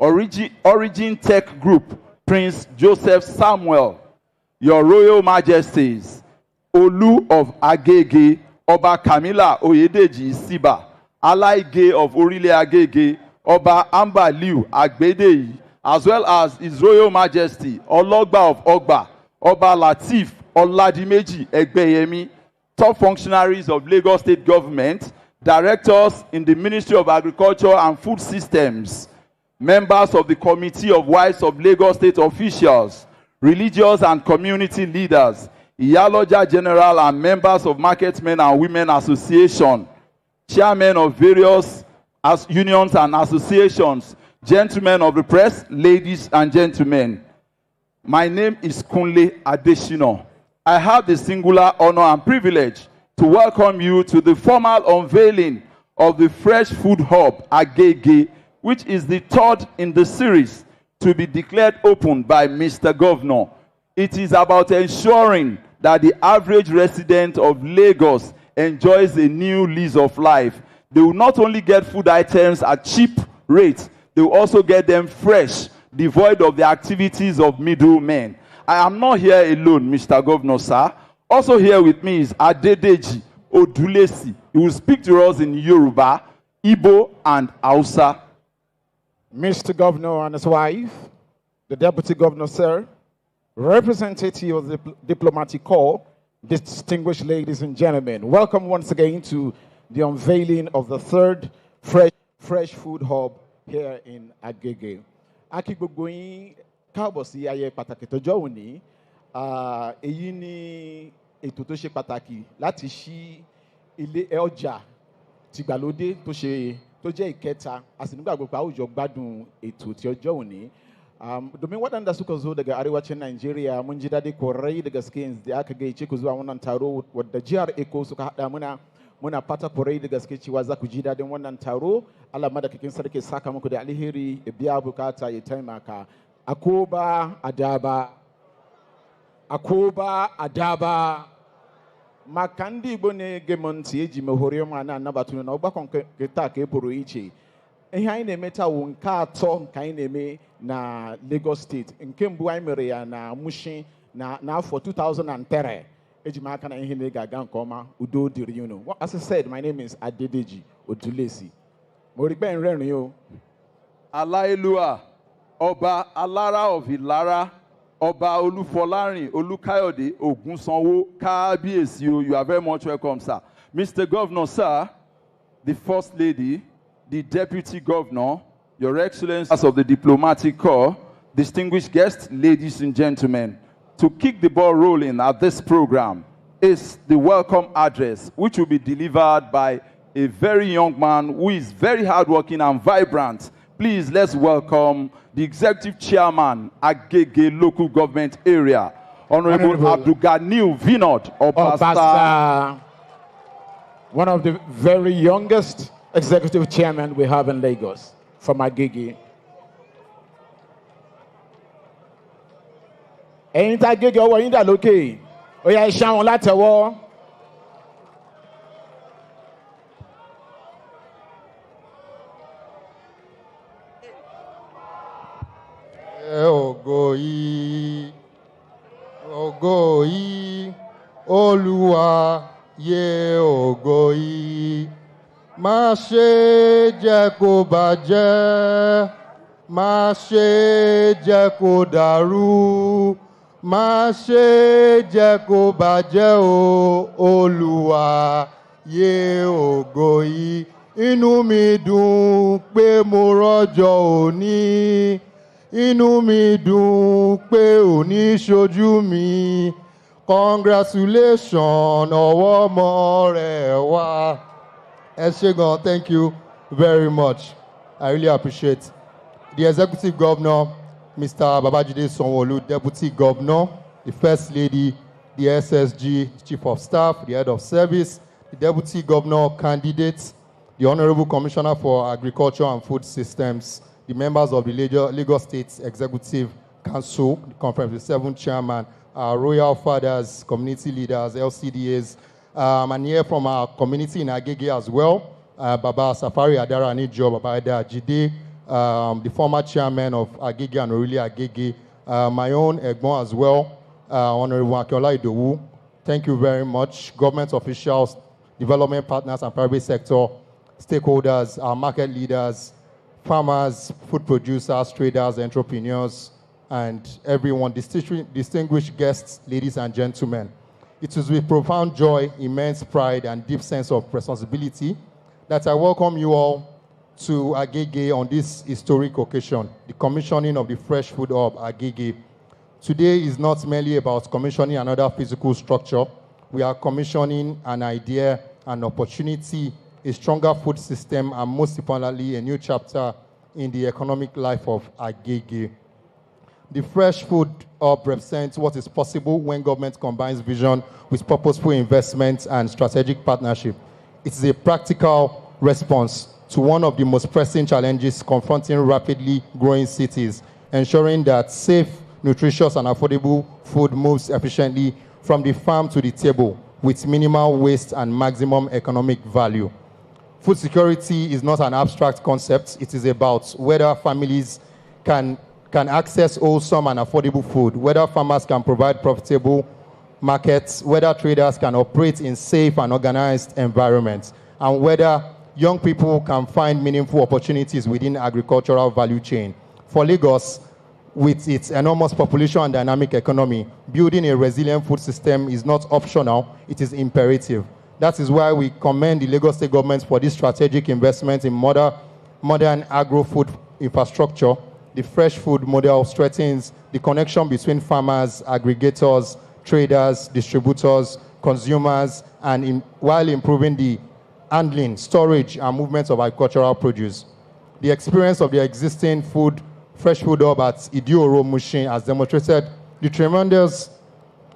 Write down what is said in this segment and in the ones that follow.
Origin Tech Group, Prince Joseph Samuel, Your Royal Majesties, Olu of Agege, Oba Kamila Oyedeji Siba, Alaige of Orile Agege, Oba Amba Liu Agbedeyi, as well as His Royal Majesty, Ologba of Ogba, Oba Latif Oladimeji Egbeyemi, top functionaries of Lagos State Government, directors in the Ministry of Agriculture and Food Systems, members of the Committee of Wives of Lagos State officials, religious and community leaders, Iyaloja General and members of Marketmen and Women Association, chairmen of various unions and associations, gentlemen of the press, ladies and gentlemen. My name is Kunle Adeshino. I have the singular honor and privilege to welcome you to the formal unveiling of the Fresh Food Hub Agege, which is the third in the series to be declared open by Mr. Governor. It is about ensuring that the average resident of Lagos enjoys a new lease of life. They will not only get food items at cheap rates, they will also get them fresh, devoid of the activities of middlemen. I am not here alone, Mr. Governor, sir. Also here with me is Adedeji Odulesi. He will speak to us in Yoruba, Igbo, and Hausa. Mr. Governor and his wife, the Deputy Governor, sir, representative of the diplomatic corps, distinguished ladies and gentlemen, welcome once again to the unveiling of the third Fresh Food Hub here in Agege. Akigbogbò yín káàbọ̀ sí ayẹyẹ pàtàkì tọjọ́ òní. Èyí ni ètò tó ṣe pàtàkì láti ṣí ilé ọjà tìgbàlódé tó jẹ́ ìkẹta, a sì nígbàgbọ́ pé àwùjọ gbádùn ètò tí ọjọ́ òní. Domin waɗanda suka zo daga arewacin Najeriya mun ji daɗi kwarai da gaske da aka gayyace ku zuwa wannan taro wadda jihar Eko suka haɗa muna fata kwarai da gaske cewa za ku ji daɗin wannan taro. Allah madaukakin sarki saka muku da alheri, ya biya bukata, ya taimaka. Akoba adaba makandi bone gemonti eji mehorio mana nabatu na ogbakọ nketa ka epụrụ iche. Ihe anyị na-eme taa wụ nke atọ nke anyị na-eme na Lagos State. Nke mbụ anyị mere ya na Mushin n'afọ 2003. Eji m aka na ihe na-aga nke ọma. Udo dịrị unu. As I said, my name is Adedeji Odulesi. Mo rí pé ń rẹ́rìn o. Aláìlúà, Ọba Alára of Ìlara, Ọba Olúfọlárin Olúkáyọ̀dé Ògúnsanwó, Kábíyèsí o, you are very much welcome, sir. Mr. Governor, sir, the First Lady, the Deputy Governor, Your Excellencies of the Diplomatic Corps, distinguished guests, ladies and gentlemen, to kick the ball rolling at this program is the welcome address, which will be delivered by a very young man who is very hardworking and vibrant. Please, let's welcome the Executive Chairman, Agege Local Government Area, Honorable Abdulganiu Vinod Obasa. One of the very youngest Executive Chairman we have in Lagos, from Agege. Ẹ̀yin tá Agege ọwọ́ yín dà lókè, ó yá iṣẹ́ àwọn látẹ̀wọ́. Ògo yìí, Olúwa yẹ ògo yìí. Má ṣe jẹ́ kó bàjẹ́, má ṣe jẹ́ kó dàrú, má ṣe jẹ́ kó bàjẹ́ o, Olúwa yẹ ògo yìí. Inú mi dùn pé mo rọ́jọ́ òní. Inú mi dùn pé òní ṣojú mi. Congratulations, ọwọ́ ọmọ rẹ̀ wá. Ẹ ṣé gan, thank you very much. I really appreciate. The Executive Governor, Mr. Babajide Sanwo-Olu, Deputy Governor, the First Lady, the SSG, Chief of Staff, the Head of Service, the Deputy Governor candidate, the Honorable Commissioner for Agriculture and Food Systems, the members of the Lagos State Executive Council, the Conference, the 7th Chairman, our Royal Fathers, community leaders, LCDAs, and here from our community in Agege as well, Baba Safari Adara Nijo, Baba Agege, the former chairman of Agege and Orili Agege, my own Egbon as well, Honorable Akinola Idowu. Thank you very much. Government officials, development partners and private sector, stakeholders, our market leaders, farmers, food producers, traders, entrepreneurs, and everyone, distinguished guests, ladies and gentlemen. It is with profound joy, immense pride, and deep sense of responsibility that I welcome you all to Agege on this historic occasion, the commissioning of the Fresh Food Hub Agege. Today is not merely about commissioning another physical structure. We are commissioning an idea, an opportunity, a stronger food system, and most importantly, a new chapter in the economic life of Agege. The Fresh Food Hub represents what is possible when government combines vision with purposeful investment and strategic partnership. It is a practical response to one of the most pressing challenges confronting rapidly growing cities, ensuring that safe, nutritious, and affordable food moves efficiently from the farm to the table with minimal waste and maximum economic value. Food security is not an abstract concept. It is about whether families can access wholesome and affordable food, whether farmers can provide profitable markets, whether traders can operate in safe and organized environments, and whether young people can find meaningful opportunities within agricultural value chain. For Lagos, with its enormous population and dynamic economy, building a resilient food system is not optional, it is imperative. That is why we commend the Lagos State government for this strategic investment in modern agro-food infrastructure. The fresh food model strengthens the connection between farmers, aggregators, traders, distributors, consumers, and while improving the handling, storage, and movement of agricultural produce. The experience of the existing fresh food hub at Idioro Mushin has demonstrated the tremendous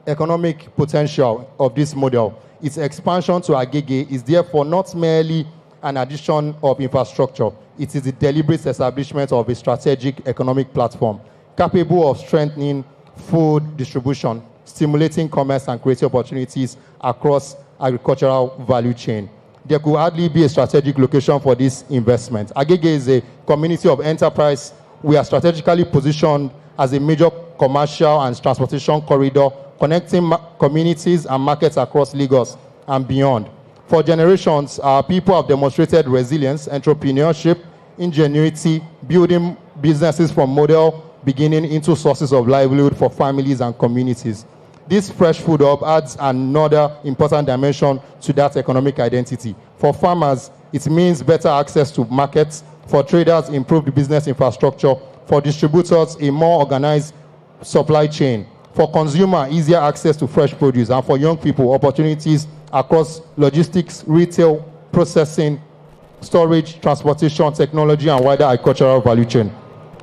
economic potential of this model. Its expansion to Agege is therefore not merely an addition of infrastructure, it is the deliberate establishment of a strategic economic platform capable of strengthening food distribution, stimulating commerce, and creating opportunities across agricultural value chain. There could hardly be a strategic location for this investment. Agege is a community of enterprise. We are strategically positioned as a major commercial and transportation corridor connecting communities and markets across Lagos and beyond. For generations, our people have demonstrated resilience, entrepreneurship, ingenuity, building businesses from model beginning into sources of livelihood for families and communities. This fresh food hub adds another important dimension to that economic identity. For farmers, it means better access to markets. For traders, improved business infrastructure. For distributors, a more organized supply chain. For consumer, easier access to fresh produce. And for young people, opportunities across logistics, retail, processing, storage, transportation, technology, and wider agricultural value chain.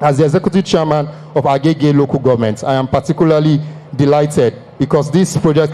As the executive chairman of Agege local government, I am particularly delighted because this project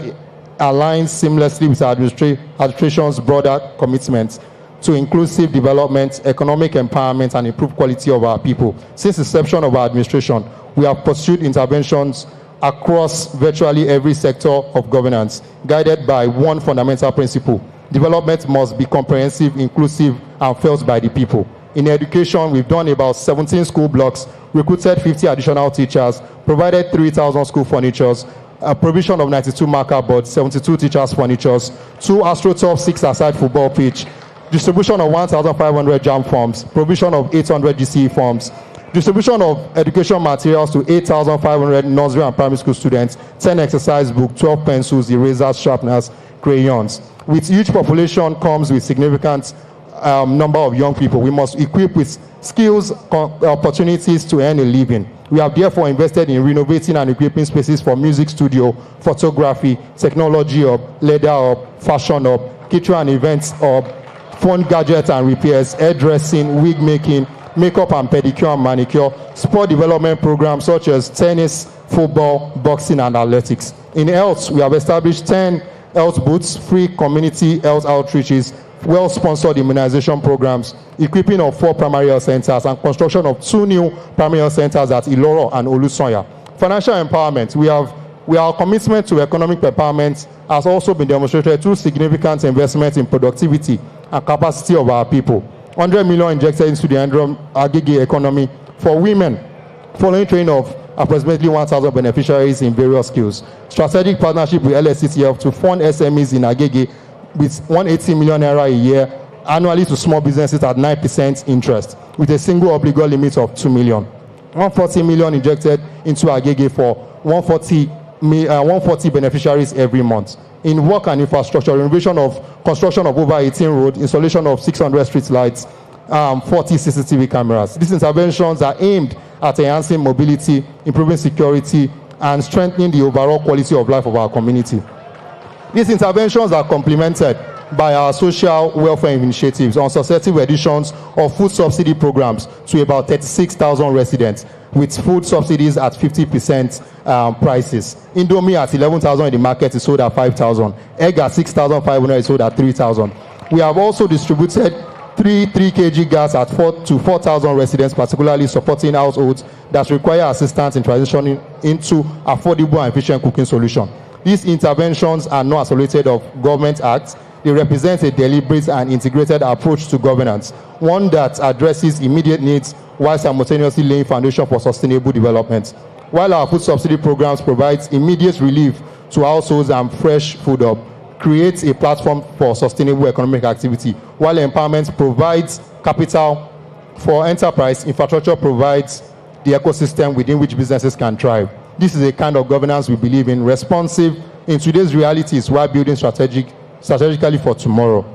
aligns seamlessly with our administration's broader commitments to inclusive development, economic empowerment, and improved quality of our people. Since the inception of our administration, we have pursued interventions across virtually every sector of governance, guided by one fundamental principle: development must be comprehensive, inclusive, and felt by the people. In education, we've done about 17 school blocks, recruited 50 additional teachers, provided 3,000 school furnitures, a provision of 92 marker boards, 72 teachers furnitures, 2 AstroTurf 6-a-side football pitch, distribution of 1,500 JAM forms, provision of 800 GCE forms, distribution of education materials to 8,500 nursery and primary school students, 10 exercise books, 12 pencils, erasers, sharpeners, crayons. With each population comes with significant number of young people. We must equip with skills, opportunities to earn a living. We have therefore invested in renovating and equipping spaces for music studio, photography, technology hub, leather hub, fashion hub, catering and events hub, phone gadgets and repairs, hairdressing, wig making, makeup and pedicure and manicure, sport development programs such as tennis, football, boxing, and athletics. In health, we have established 10 health booths, free community health outreaches, well-sponsored immunization programs, equipping of 4 primary health centers, and construction of 2 new primary health centers at Iloro and Olusoya. Financial empowerment. Our commitment to economic empowerment has also been demonstrated through significant investment in productivity and capacity of our people. 100 million injected into the Agege economy for women, following training of approximately 1,000 beneficiaries in various skills. Strategic partnership with LSCTF to fund SMEs in Agege with 180 million naira a year annually to small businesses at 9% interest, with a single obligor limit of 2 million. 140 million injected into Agege for 140 beneficiaries every month. In work and infrastructure, construction of over 18 roads, installation of 600 street lights, 40 CCTV cameras. These interventions are aimed at enhancing mobility, improving security, and strengthening the overall quality of life of our community. These interventions are complemented by our social welfare initiatives on successive editions of food subsidy programs to about 36,000 residents, with food subsidies at 50% prices. Indomie at 11,000 in the market is sold at 5,000. Egg at 6,500 is sold at 3,000. We have also distributed 3 kg gas at 4,000 residents, particularly supporting households that require assistance in transitioning into affordable and efficient cooking solutions. These interventions are not isolated of government acts. They represent a deliberate and integrated approach to governance, one that addresses immediate needs while simultaneously laying foundation for sustainable development. While our food subsidy programs provide immediate relief to households and fresh food up, creates a platform for sustainable economic activity, while empowerment provides capital for enterprise, infrastructure provides the ecosystem within which businesses can thrive. This is a kind of governance we believe in, responsive in today's realities while building strategically for tomorrow.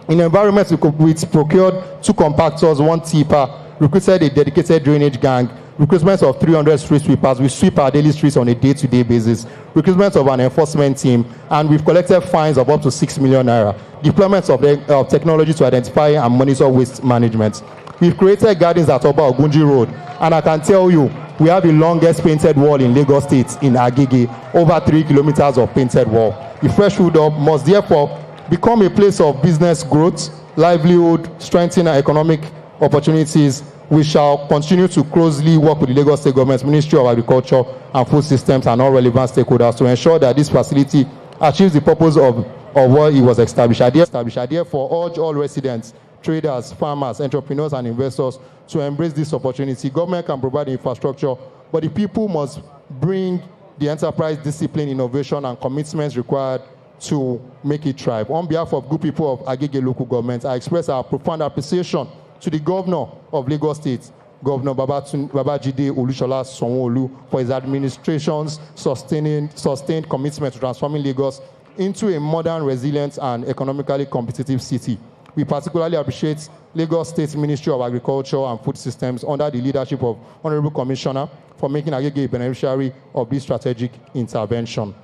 In environments, we procured 2 compactors, 1 tipper, recruited a dedicated drainage gang, recruitment of 300 street sweepers. We sweep our daily streets on a day-to-day basis, recruitment of an enforcement team, and we've collected fines of up to 6 million naira, deployment of technology to identify and monitor waste management. We've created gardens at Oba Ogunji Road, and I can tell you, we have the longest painted wall in Lagos State in Agege, over 3 kilometers of painted wall. The Fresh Food Hub must therefore become a place of business growth, livelihood, strengthening economic opportunities. We shall continue to closely work with the Lagos State Government, Ministry of Agriculture and Food Systems, and all relevant stakeholders to ensure that this facility achieves the purpose of what it was established. I therefore urge all residents, traders, farmers, entrepreneurs, and investors to embrace this opportunity. Government can provide the infrastructure, but the people must bring the enterprise, discipline, innovation, and commitments required to make it thrive. On behalf of good people of Agege local government, I express our profound appreciation to the Governor of Lagos State, Governor Babajide Olusola Sanwo-Olu, for his administration's sustained commitment to transforming Lagos into a modern, resilient, and economically competitive city. We particularly appreciate Lagos State Ministry of Agriculture and Food Systems under the leadership of Honorable Commissioner for making Agege a beneficiary of this strategic intervention.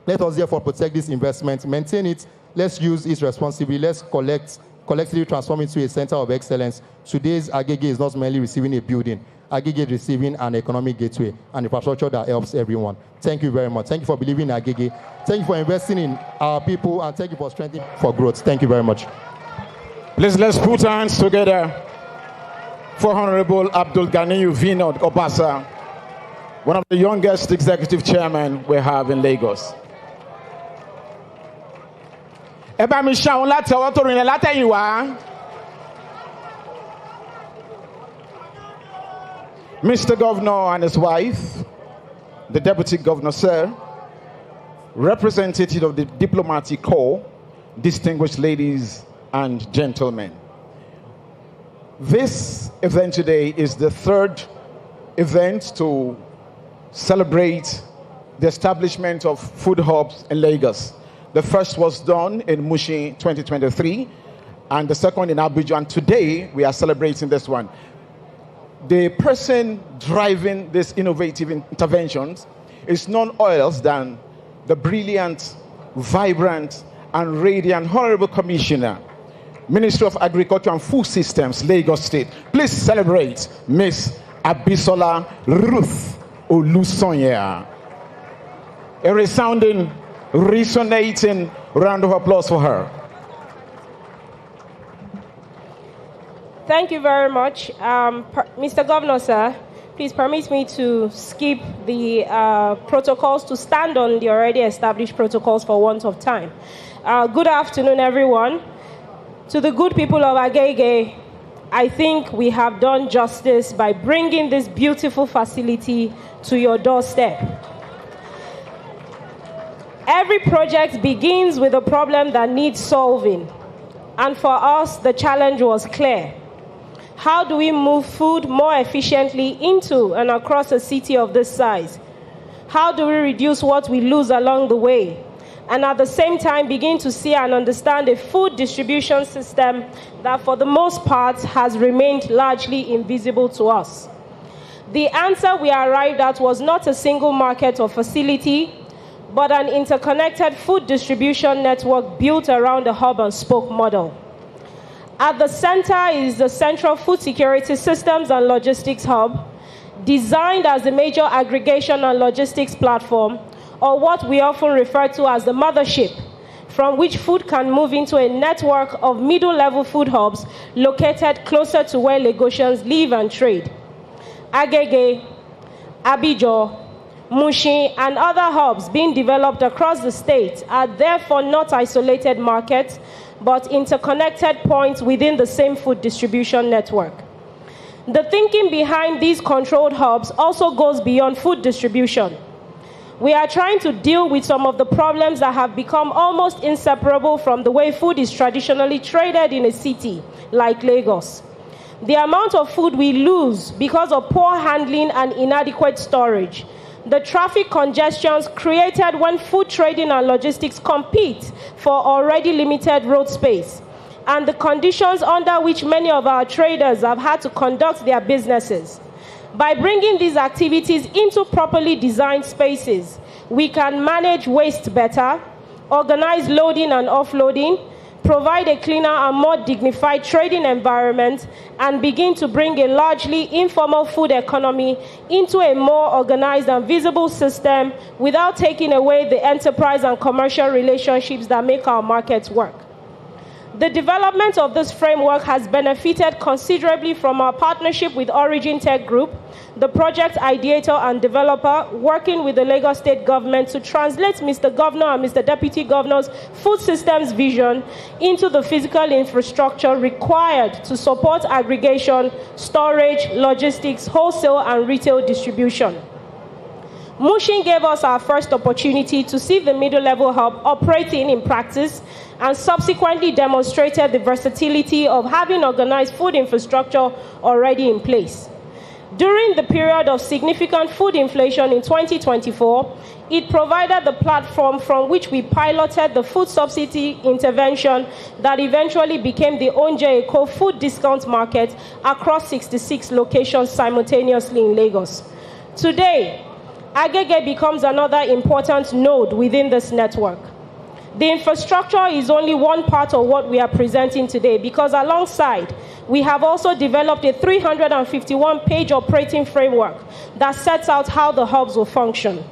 Let us therefore protect this investment, maintain it, let's use it responsibly, let's collectively transform it to a center of excellence. Today's Agege is not merely receiving a building, Agege is receiving an economic gateway and infrastructure that helps everyone. Thank you very much. Thank you for believing in Agege. Thank you for investing in our people, and thank you for strengthening for growth. Thank you very much. Please, let's put hands together for Honorable Abdul Ganiyu Vinod Obasa, one of the youngest executive chairmen we have in Lagos. Mr. Governor and his wife, the Deputy Governor, sir, representative of the Diplomatic Corps, distinguished ladies and gentlemen. This event today is the 3rd event to celebrate the establishment of food hubs in Lagos. The first was done in Mushin 2023, and the second in Abuja, and today we are celebrating this one. The person driving these innovative interventions is none else than the brilliant, vibrant, and radiant Honorable Commissioner, Ministry of Agriculture and Food Systems, Lagos State. Please celebrate Miss Abisola Ruth Olusonya. A resounding, resonating round of applause for her. Thank you very much. Mr. Governor, sir, please permit me to skip the protocols to stand on the already established protocols for want of time. Good afternoon, everyone. To the good people of Agege, I think we have done justice by bringing this beautiful facility to your doorstep. Every project begins with a problem that needs solving. And for us, the challenge was clear. How do we move food more efficiently into and across a city of this size? How do we reduce what we lose along the way? And at the same time, begin to see and understand a food distribution system that, for the most part, has remained largely invisible to us. The answer we arrived at was not a single market or facility, but an interconnected food distribution network built around a hub-and-spoke model. At the center is the Central Food Security Systems and Logistics Hub, designed as a major aggregation and logistics platform, or what we often refer to as the mothership, from which food can move into a network of middle-level food hubs located closer to where Lagosians live and trade. Agege, Agege, Mushin, and other hubs being developed across the state are therefore not isolated markets, but interconnected points within the same food distribution network. The thinking behind these controlled hubs also goes beyond food distribution. We are trying to deal with some of the problems that have become almost inseparable from the way food is traditionally traded in a city like Lagos. The amount of food we lose because of poor handling and inadequate storage, the traffic congestions created when food trading and logistics compete for already limited road space, and the conditions under which many of our traders have had to conduct their businesses. By bringing these activities into properly designed spaces, we can manage waste better, organize loading and offloading, provide a cleaner and more dignified trading environment, and begin to bring a largely informal food economy into a more organized and visible system without taking away the enterprise and commercial relationships that make our markets work. The development of this framework has benefited considerably from our partnership with Origin Tech Group, the project ideator and developer, working with the Lagos State government to translate Mr. Governor and Mr. Deputy Governor's food systems vision into the physical infrastructure required to support aggregation, storage, logistics, wholesale, and retail distribution. Mushin gave us our first opportunity to see the middle-level hub operating in practice, and subsequently demonstrated the versatility of having organized food infrastructure already in place. During the period of significant food inflation in 2024, it provided the platform from which we piloted the food subsidy intervention that eventually became the Onje Eco food discount market across 66 locations simultaneously in Lagos. Today, Agege becomes another important node within this network. The infrastructure is only one part of what we are presenting today, because alongside, we have also developed a 351-page operating framework that sets out how the hubs will function.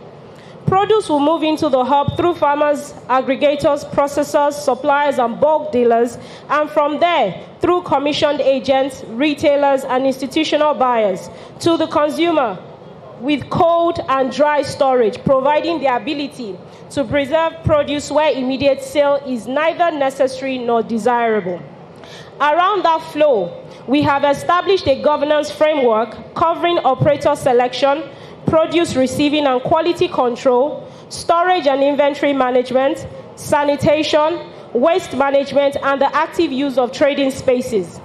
Produce will move into the hub through farmers, aggregators, processors, suppliers, and bulk dealers, and from there, through commissioned agents, retailers, and institutional buyers, to the consumer, with cold and dry storage, providing the ability to preserve produce where immediate sale is neither necessary nor desirable. Around that flow, we have established a governance framework covering operator selection, produce receiving and quality control, storage and inventory management, sanitation, waste management, and the active use of trading spaces.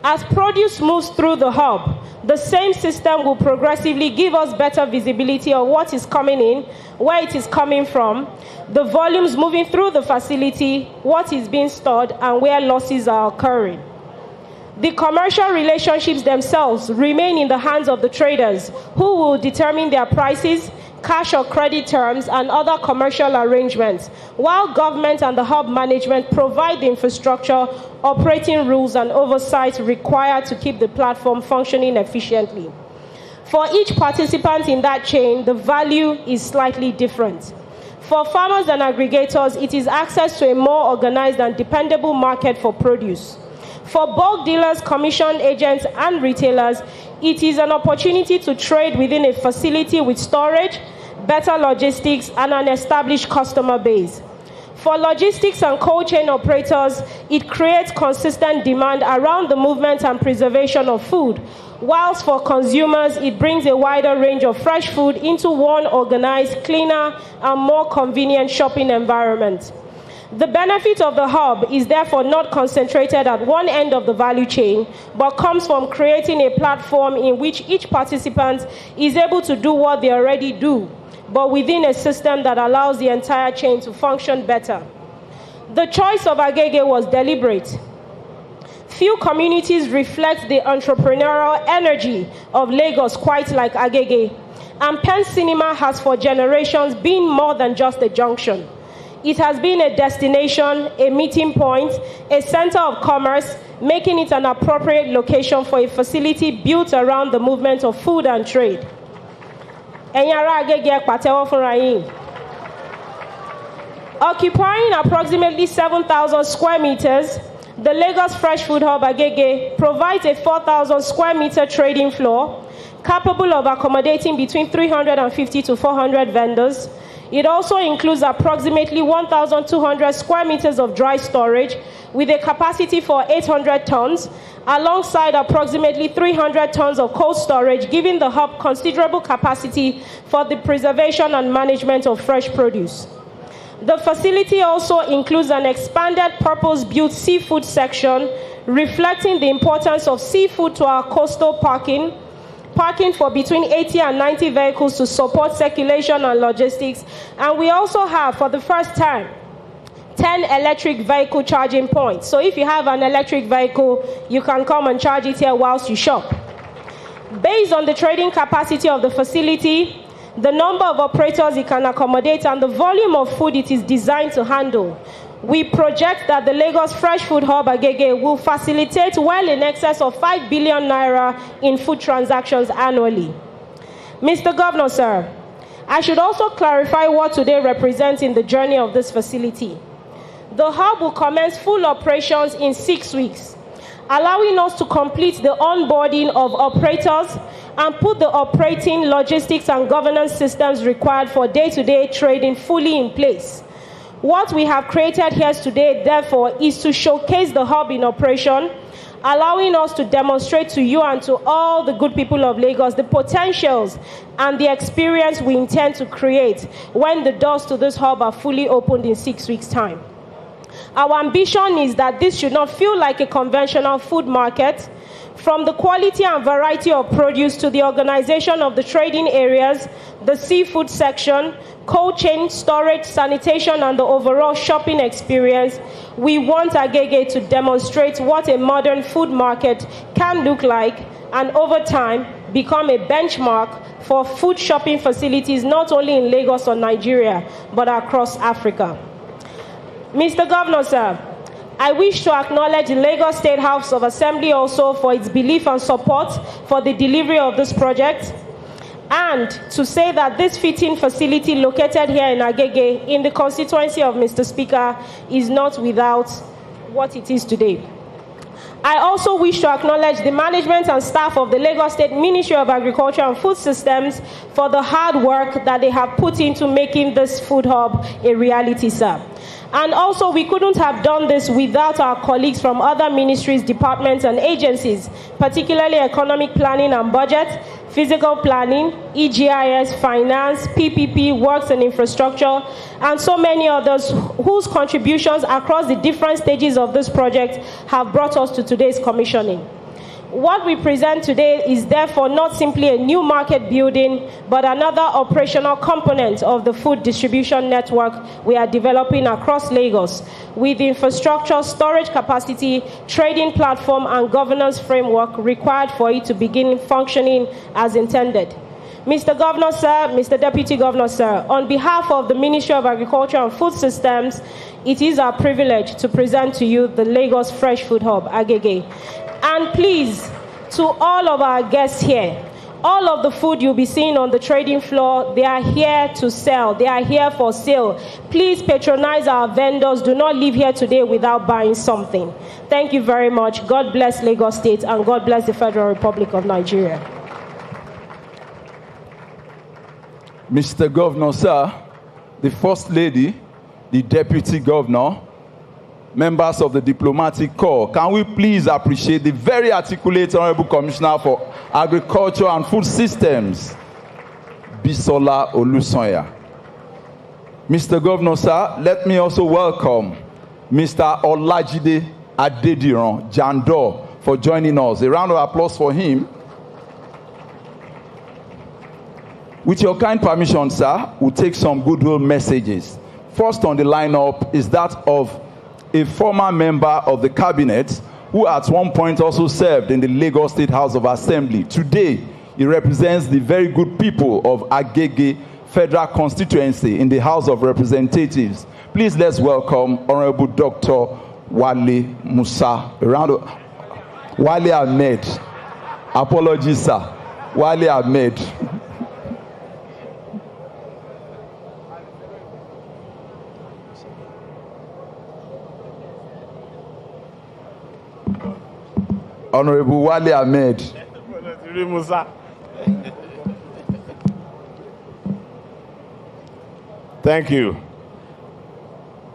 As produce moves through the hub, the same system will progressively give us better visibility of what is coming in, where it is coming from, the volumes moving through the facility, what is being stored, and where losses are occurring. The commercial relationships themselves remain in the hands of the traders, who will determine their prices, cash or credit terms, and other commercial arrangements, while government and the hub management provide the infrastructure, operating rules, and oversight required to keep the platform functioning efficiently. For each participant in that chain, the value is slightly different. For farmers and aggregators, it is access to a more organized and dependable market for produce. For bulk dealers, commissioned agents, and retailers, it is an opportunity to trade within a facility with storage, better logistics, and an established customer base. For logistics and cold chain operators, it creates consistent demand around the movement and preservation of food, whilst for consumers, it brings a wider range of fresh food into one organized, cleaner, and more convenient shopping environment. The benefit of the hub is therefore not concentrated at one end of the value chain, but comes from creating a platform in which each participant is able to do what they already do, but within a system that allows the entire chain to function better. The choice of Agege was deliberate. Few communities reflect the entrepreneurial energy of Lagos quite like Agege, and Penn Cinema has for generations been more than just a junction. It has been a destination, a meeting point, a center of commerce, making it an appropriate location for a facility built around the movement of food and trade. Occupying approximately 7,000 square meters, the Lagos Fresh Food Hub Agege provides a 4,000 square meter trading floor capable of accommodating between 350 to 400 vendors. It also includes approximately 1,200 square meters of dry storage with a capacity for 800 tons, alongside approximately 300 tons of cold storage, giving the hub considerable capacity for the preservation and management of fresh produce. The facility also includes an expanded purpose-built seafood section, reflecting the importance of seafood to our coastal parking for between 80 and 90 vehicles to support circulation and logistics. And we also have, for the first time, 10 electric vehicle charging points. So if you have an electric vehicle, you can come and charge it here whilst you shop. Based on the trading capacity of the facility, the number of operators it can accommodate, and the volume of food it is designed to handle, we project that the Lagos Fresh Food Hub Agege will facilitate well in excess of 5 billion naira in food transactions annually. Mr. Governor, sir, I should also clarify what today represents in the journey of this facility. The hub will commence full operations in 6 weeks, allowing us to complete the onboarding of operators and put the operating, logistics, and governance systems required for day-to-day trading fully in place. What we have created here today, therefore, is to showcase the hub in operation, allowing us to demonstrate to you and to all the good people of Lagos the potentials and the experience we intend to create when the doors to this hub are fully opened in 6 weeks' time. Our ambition is that this should not feel like a conventional food market. From the quality and variety of produce to the organization of the trading areas, the seafood section, cold chain, storage, sanitation, and the overall shopping experience, we want Agege to demonstrate what a modern food market can look like, and over time become a benchmark for food shopping facilities not only in Lagos or Nigeria, but across Africa. Mr. Governor, sir, I wish to acknowledge the Lagos State House of Assembly also for its belief and support for the delivery of this project, and to say that this fitting facility located here in Agege, in the constituency of Mr. Speaker, is not without what it is today. I also wish to acknowledge the management and staff of the Lagos State Ministry of Agriculture and Food Systems for the hard work that they have put into making this food hub a reality, sir. And also, we couldn't have done this without our colleagues from other ministries, departments, and agencies, particularly economic planning and budget, physical planning, EGIS, finance, PPP, works and infrastructure, and so many others whose contributions across the different stages of this project have brought us to today's commissioning. What we present today is therefore not simply a new market building, but another operational component of the food distribution network we are developing across Lagos, with infrastructure, storage capacity, trading platform, and governance framework required for it to begin functioning as intended. Mr. Governor, sir, Mr. Deputy Governor, sir, on behalf of the Ministry of Agriculture and Food Systems, it is our privilege to present to you the Lagos Fresh Food Hub, Agege. And please, to all of our guests here, all of the food you'll be seeing on the trading floor, they are here to sell. They are here for sale. Please patronize our vendors. Do not leave here today without buying something. Thank you very much. God bless Lagos State, and God bless the Federal Republic of Nigeria. Mr. Governor, sir, the First Lady the Deputy Governor, members of the Diplomatic Corps, can we please appreciate the very articulate Honorable Commissioner for Agriculture and Food Systems, Bisola Olusanya. Mr. Governor, sir, let me also welcome Mr. Olajide Adediran Jandor for joining us. A round of applause for him. With your kind permission, sir, we'll take some goodwill messages. First on the lineup is that of a former member of the cabinet who at one point also served in the Lagos State House of Assembly. Today, he represents the very good people of Agege Federal Constituency in the House of Representatives. Please let's welcome Honorable Dr. Wale Musa. Wale Ahmed. Apologies, sir. Wale Ahmed. Honorable Wale Ahmed. Thank you.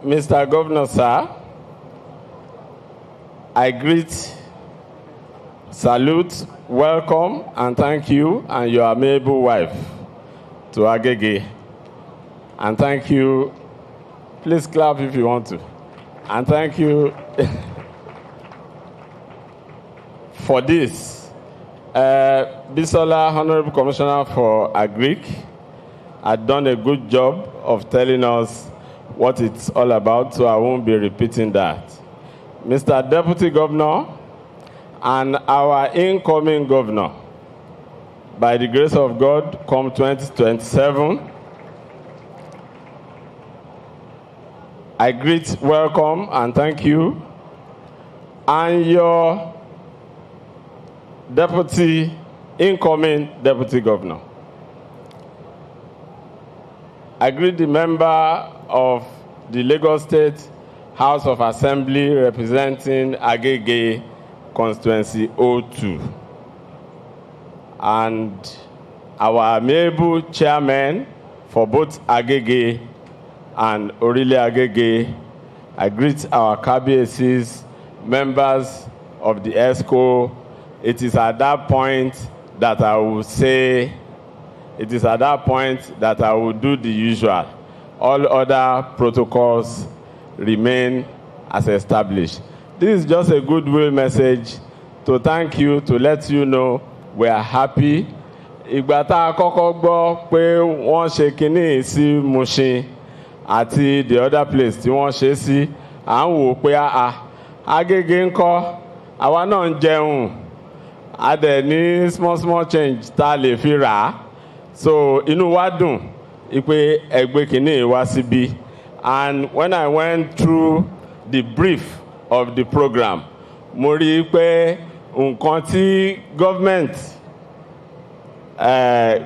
Mr. Governor, sir, I greet, salute, welcome, and thank you and your amiable wife to Agege. And thank you. Please clap if you want to. And thank you for this. Bisola, Honorable Commissioner for Agric, had done a good job of telling us what it's all about, so I won't be repeating that. Mr. Deputy Governor and our incoming governor, by the grace of God, come 2027, I greet, welcome, and thank you, and your incoming Deputy Governor. I greet the member of the Lagos State House of Assembly representing Agege Constituency 02 and our amiable chairman for both Agege and Orile Agege. I greet our KBACs, members of the ESCO. It is at that point that I will say, it is at that point that I will do the usual. All other protocols remain as established. This is just a goodwill message to thank you, to let you know we are happy. Ìgbà tá a kọ́kọ́ gbọ́ pé wọ́n ṣe kinní sí Mushin àti the other place tí wọ́n ṣe sí, à ń wò pé Agege ńkọ́, àwa náà ń jẹun, a dẹ̀ ní small change tá a lè fi rà á. So inú wa dùn ipe ẹgbẹ́ kìíní wá síbí. And when I went through the brief of the program, mo rí i pé nǹkan tí government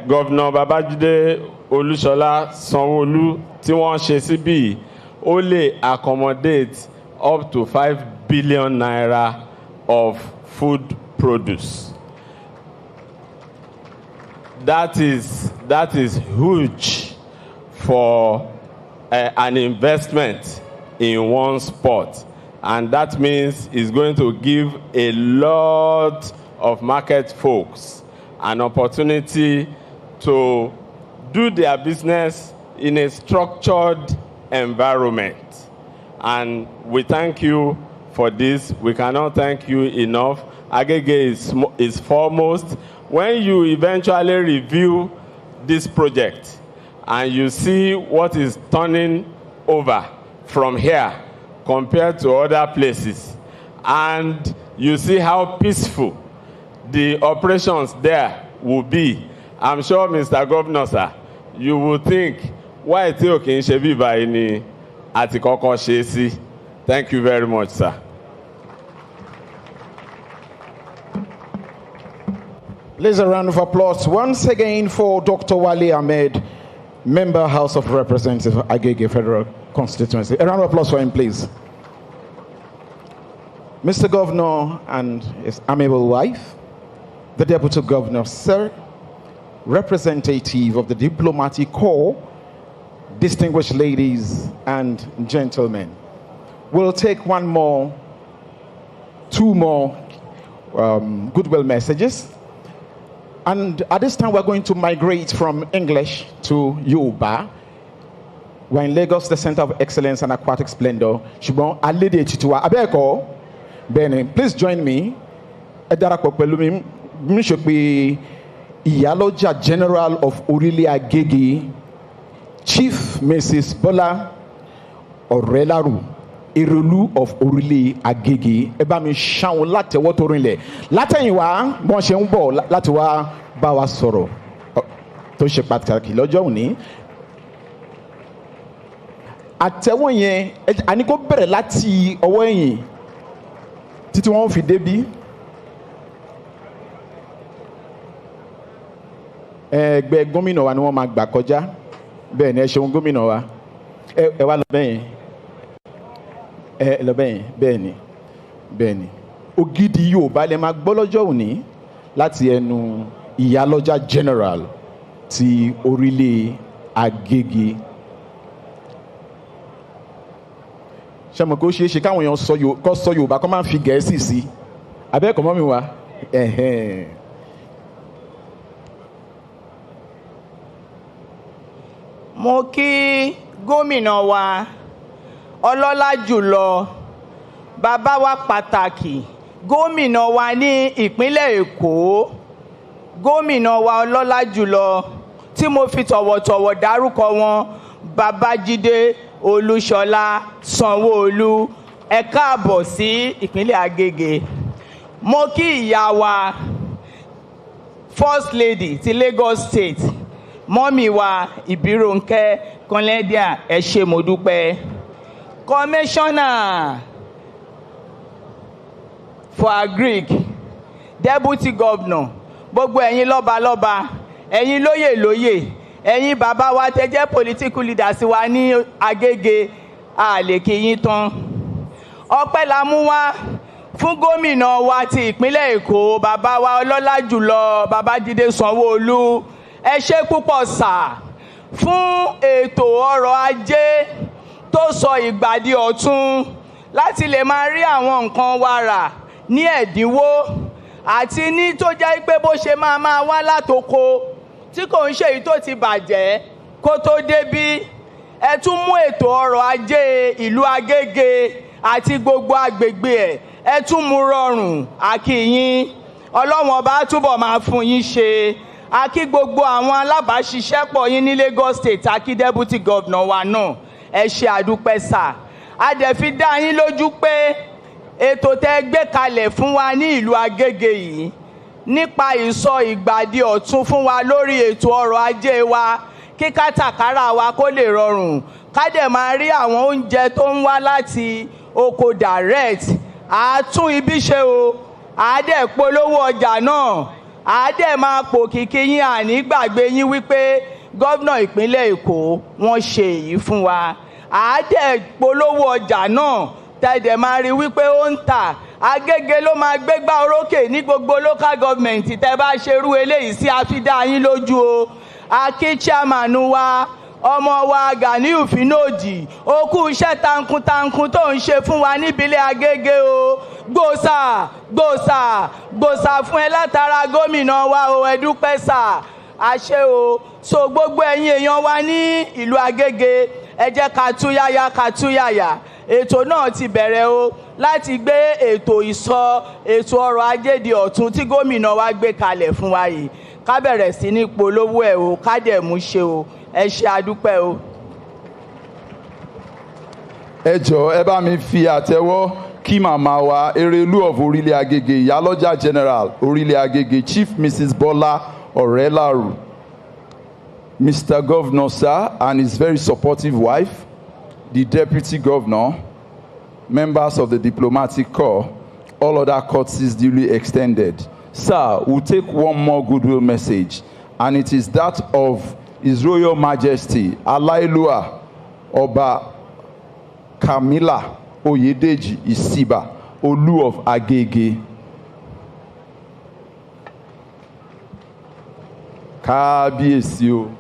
Governor Babajide Olúṣọlá Sanwó-Olú tí wọ́n ṣe síbí ó lè accommodate up to 5 billion naira of food produce. That is huge for an investment in one spot. And that means it's going to give a lot of market folks an opportunity to do their business in a structured environment. And we thank you for this. We cannot thank you enough. Agege is foremost. When you eventually review this project and you see what is turning over from here compared to other places, and you see how peaceful the operations there will be, I'm sure, Mr. Governor, sir, you will think, why tí ò kì í ṣe bí báyìí ni àti kọ́kọ́ ṣe sí? Thank you very much, sir. Please, a round of applause once again for Dr. Wale Ahmed, Member House of Representatives, Agege Federal Constituency. A round of applause for him, please. Mr. Governor and his amiable wife, the Deputy Governor, sir, representative of the Diplomatic Corps, distinguished ladies and gentlemen, we'll take two more goodwill messages. And at this time, we're going to migrate from English to Yoruba. We're in Lagos, the Center of Excellence and Aquatic Splendor. Shubon Alede Chituwa Abeko. Bene, please join me. Edarapọ̀ pẹ̀lú mi, mi ṣe pé Ìyálọ́jà General of Orile Agege, Chief Mrs. Bola Orelaru, Erelu of Orile Agege. Ẹ bá mi ṣàwọn látẹ̀wọ́ tó rinlẹ̀. Látẹ̀yìnwá, bọ́n ṣe ń bọ̀ láti wá bá wa sọ̀rọ̀ tó ṣe pàtàkì lọ́jọ́ òní. Àtẹ̀wọ́ yẹn, àní kó bẹ̀rẹ̀ láti ọwọ́ ẹ̀yìn títí wọ́n fi débí. Ẹgbẹ́ gómìnà wa ni wọ́n máa gbà kọjá. Bẹ́ẹ̀ ni ẹ ṣeun gómìnà wa. Ẹ wá lọ bẹ́yìn. Ẹ lọ bẹ́yìn. Bẹ́ẹ̀ ni. Ògidì Yorùbá lẹ máa gbọ́ lọ́jọ́ òní láti ẹnu Ìyálọ́jà General ti Orílẹ̀ Agége. Ṣé mo kó ṣeé ṣe káwọn èèyàn sọ Yorùbá kó máa fi Gẹ̀ẹ́sì sí? Abẹ́ẹ̀kọ́ mọ́ mi wá. Mo kí gómìnà wa ọlọ́lá jùlọ bàbá wa pàtàkì gómìnà wa ní ìpínlẹ̀ Èkó, gómìnà wa ọlọ́lá jùlọ tí mo fi tọ̀wọ̀tọ̀wọ̀ dárúkọ wọn, Babájídé Olúṣọlá Sanwó-Olú. Ẹ káàbọ̀ sí ìpínlẹ̀ Agége. Mo kí ìyá wa First Lady ti Lagos State, mọ́mì wa Ìbírónkẹ́ Kọ́lẹ́díà, ẹ ṣé mo dúpẹ́. Commissioner for Agric, Deputy Governor, gbogbo ẹ̀yin lọ́balọ́ba, ẹ̀yin lóyè, ẹ̀yin bàbá wa tẹ́ jẹ́ political leaders wa ní Agége, a lè kí yín tán. Ọpẹ́ la mú wá fún gómìnà wa ti ìpínlẹ̀ Èkó, bàbá wa ọlọ́lá jùlọ Babájídé Sanwó-Olú. Ẹ ṣé púpọ̀ sà fún ètò ọrọ̀ ajé tó sọ ìgbà di ọ̀tun láti lè máa rí àwọn nǹkan wa rà ní ẹ̀dínwó àti ní tó jẹ́ pé bó ṣe máa wá látoko tí kò ń ṣe èyí tó ti bàjẹ́ kó tó débí. Ẹ tún mú ètò ọrọ̀ ajé ìlú Agége àti gbogbo agbègbè ẹ̀, ẹ tún mú rọrùn. A kí yín, Ọlọ́run ọba túbọ̀ máa fún yín ṣe. A kí gbogbo àwọn alábàáṣiṣẹ́pọ̀ yín ní Lagos State, a kí Deputy Governor wa náà, ẹ ṣé àdúpẹ́ sà. A dẹ̀ fi dá yín lójú pé ètò tẹ́ gbé kalẹ̀ fún wa ní ìlú Agége yìí nípa ìsọ ìgbàdí ọ̀tun fún wa lórí ètò ọrọ̀ ajé wa, kí kátàkárà wa kó lè rọrùn, ká dẹ̀ máa rí àwọn oúnjẹ tó ń wá láti oko direct. A tún ibi ṣe o, a dẹ̀ polówó ọjà náà, a dẹ̀ máa pòkìkí yín, àní gbàgbé yín wípé gómìnà ìpínlẹ̀ Èkó wọ́n ṣe èyí fún wa. A dẹ̀ polówó ọjà náà, tẹ̀dẹ̀ máa rí wípé ó ń tà. Agége ló máa gbégbá orókè ní gbogbo local government tẹ́ bá ṣerú eléyìí sí, a fi dá yín lójú o. A kí chairman wa ọmọ wa Ganiu Finodi, ó kú iṣẹ́ takuntakun tó ń ṣe fún wa níbílẹ̀ Agége o. Gbòsà fún ẹ látara gómìnà wa o, ẹ dúpẹ́ sà, àṣẹ o. So gbogbo ẹ̀yin èèyàn wa ní ìlú Agége, ẹ jẹ́ ká túyàyà. Ètò náà ti bẹ̀rẹ̀ o láti gbé ètò ètò ọrọ̀ ajé di ọ̀tun tí gómìnà wa gbé kalẹ̀ fún wa yìí. Ká bẹ̀rẹ̀ sí ní polówó ẹ̀ o, ká dẹ̀ mú ṣe o. Ẹ ṣé àdúpẹ́ o. Ẹ jọ̀ọ́ ẹ bá mi fi àtẹ́wọ́ kí màmá wa Erelu of Orile Agege, Ìyálọ́jà General Orile Agege, Chief Mrs. Bola Orelaru. Mr. Governor, sir, and his very supportive wife, the Deputy Governor, members of the Diplomatic Corps, all other courtesies duly extended. Sir, we'll take one more goodwill message, and it is that of His Royal Majesty Alailua Oba Kamila Oyedeji Isiba, Olu of Agege. Kábíyèsí o.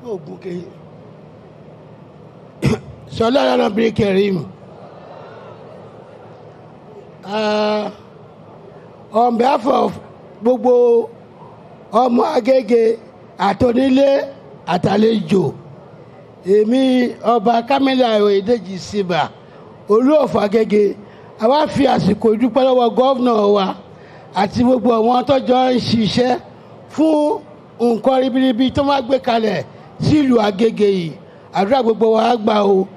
Okay. Shalala Brikerim. On behalf of gbogbo ọmọ Agege àtọ́nílé àtàlejò, èmi ọba Kamila Oyedeji Siba, Olú of Agege, àwa fi àsìkò ìdúpẹ́ lọ́wọ́ gọ́vnà wa àti gbogbo àwọn tọ́jọ́ ń ṣiṣẹ́ fún nǹkan ribiribi tó máa gbé kalẹ̀ sílùú Agege yìí. Àdúrà gbogbo wa gbà o.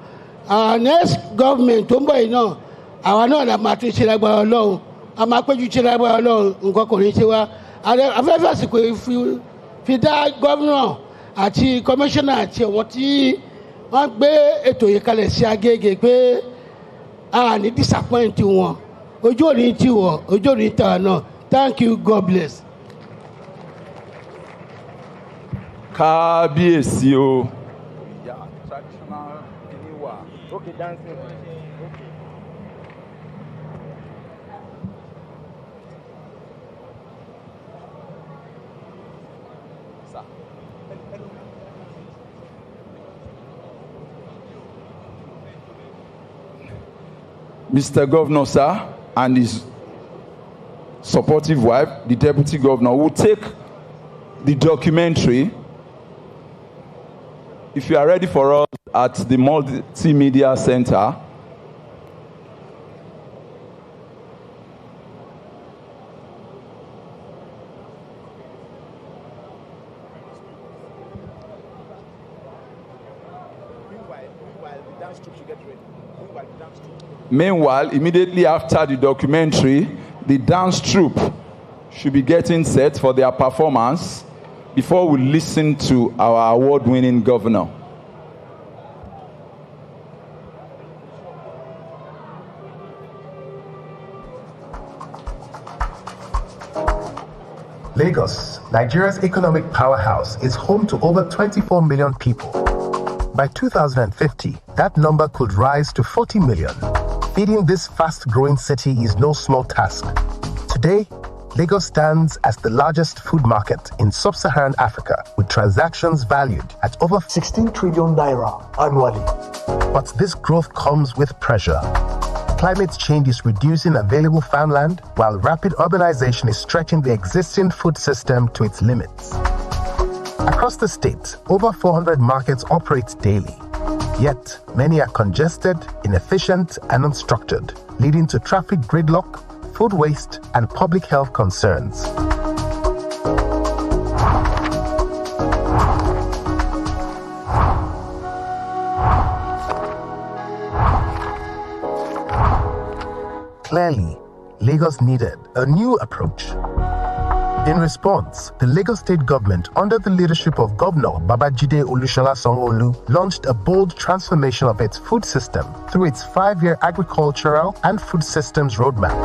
Our next government tó ń bọ̀ yìí náà, àwa náà la máa tún ṣe lágbára Ọlọ́run. A máa péjú ṣe lágbára Ọlọ́run, nǹkan kò ní ṣe wá. Afẹ́fẹ́ àsìkò fi dá gọ́vnà àti kọmíṣánná àti àwọn tí wọ́n gbé ètò yìí kalẹ̀ sí Agege pé a ní disappoint wọn. Ojú òní ti wọ̀, ojú òní tà náà. Thank you, God bless. Kábíyèsí o. Okay, dancing. Mr. Governor, sir, and his supportive wife, the Deputy Governor, will take the documentary. If you are ready for us at the Multimedia Center, meanwhile, immediately after the documentary, the dance troupe should be getting set for their performance before we listen to our award-winning governor. Lagos, Nigeria's economic powerhouse, is home to over 24 million people. By 2050, that number could rise to 40 million. Feeding this fast-growing city is no small task. Today, Lagos stands as the largest food market in sub-Saharan Africa, with transactions valued at over 16 trillion naira annually. But this growth comes with pressure. Climate change is reducing available farmland, while rapid urbanization is stretching the existing food system to its limits. Across the state, over 400 markets operate daily. Yet, many are congested, inefficient, and unstructured, leading to traffic gridlock, food waste, and public health concerns. Clearly, Lagos needed a new approach. In response, the Lagos State government, under the leadership of Governor Babajide Olusola Sanwo-Olu, launched a bold transformation of its food system through its 5-year agricultural and food systems roadmap.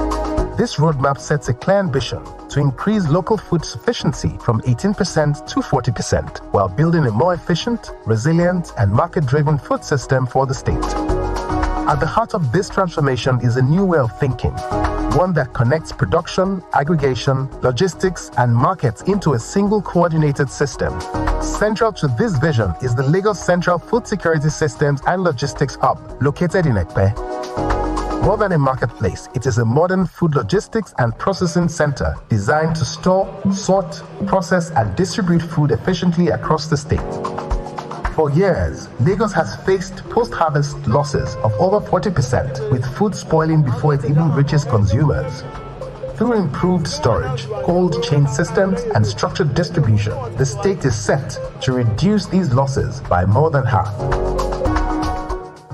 This roadmap sets a clear ambition to increase local food sufficiency from 18% to 40%, while building a more efficient, resilient, and market-driven food system for the state. At the heart of this transformation is a new way of thinking, one that connects production, aggregation, logistics, and markets into a single coordinated system. Central to this vision is the Lagos Central Food Security Systems and Logistics Hub, located in Ekpe. More than a marketplace, it is a modern food logistics and processing center designed to store, sort, process, and distribute food efficiently across the state. For years, Lagos has faced post-harvest losses of over 40%, with food spoiling before it even reaches consumers. Through improved storage, cold chain systems, and structured distribution, the state is set to reduce these losses by more than half.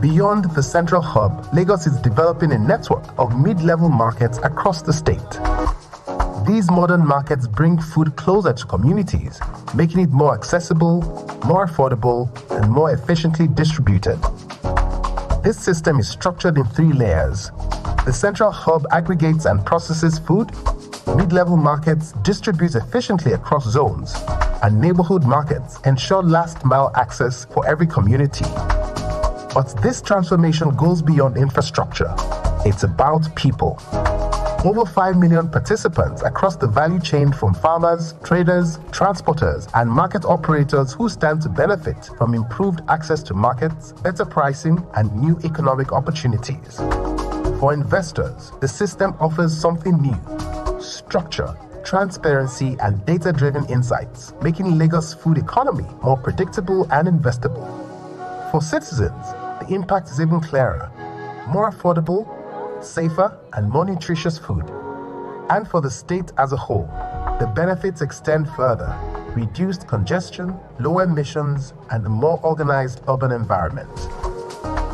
Beyond the central hub, Lagos is developing a network of mid-level markets across the state. These modern markets bring food closer to communities, making it more accessible, more affordable, and more efficiently distributed. This system is structured in 3 layers. The central hub aggregates and processes food, mid-level markets distribute efficiently across zones, and neighborhood markets ensure last-mile access for every community. But this transformation goes beyond infrastructure. It's about people. Over 5 million participants across the value chain from farmers, traders, transporters, and market operators who stand to benefit from improved access to markets, better pricing, and new economic opportunities. For investors, the system offers something new: structure, transparency, and data-driven insights, making Lagos' food economy more predictable and investable. For citizens, the impact is even clearer: more affordable, safer, and more nutritious food. And for the state as a whole, the benefits extend further: reduced congestion, lower emissions, and a more organized urban environment.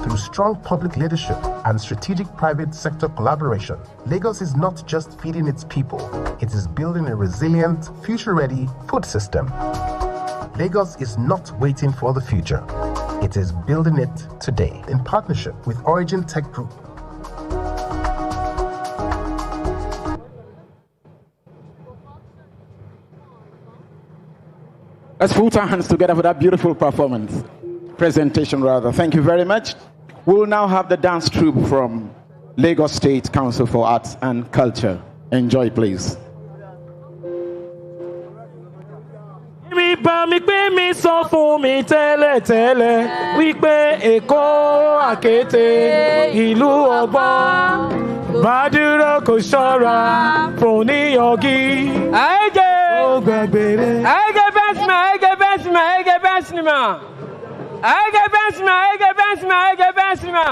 Through strong public leadership and strategic private sector collaboration, Lagos is not just feeding its people, it is building a resilient, future-ready food system. Lagos is not waiting for the future. It is building it today in partnership with Origin Tech Group. Let's put our hands together for that beautiful presentation. Thank you very much. We'll now have the dance troupe from Lagos State Council for Arts and Culture. Enjoy, please. Mi bá mi pé mi sọ fún mi tẹ́lẹ̀tẹ́lẹ̀ wípé Èkó àkété ìlú ọgbọ́n Bàdúrà kò ṣọ́ra fún níyọ̀gí. Agege! Ó gbàgbére. Agege bẹ́sìmọ̀, Agege bẹ́sìmọ̀, Agege bẹ́sìmọ̀. Agege bẹ́sìmọ̀, Agege bẹ́sìmọ̀, Agege bẹ́sìmọ̀.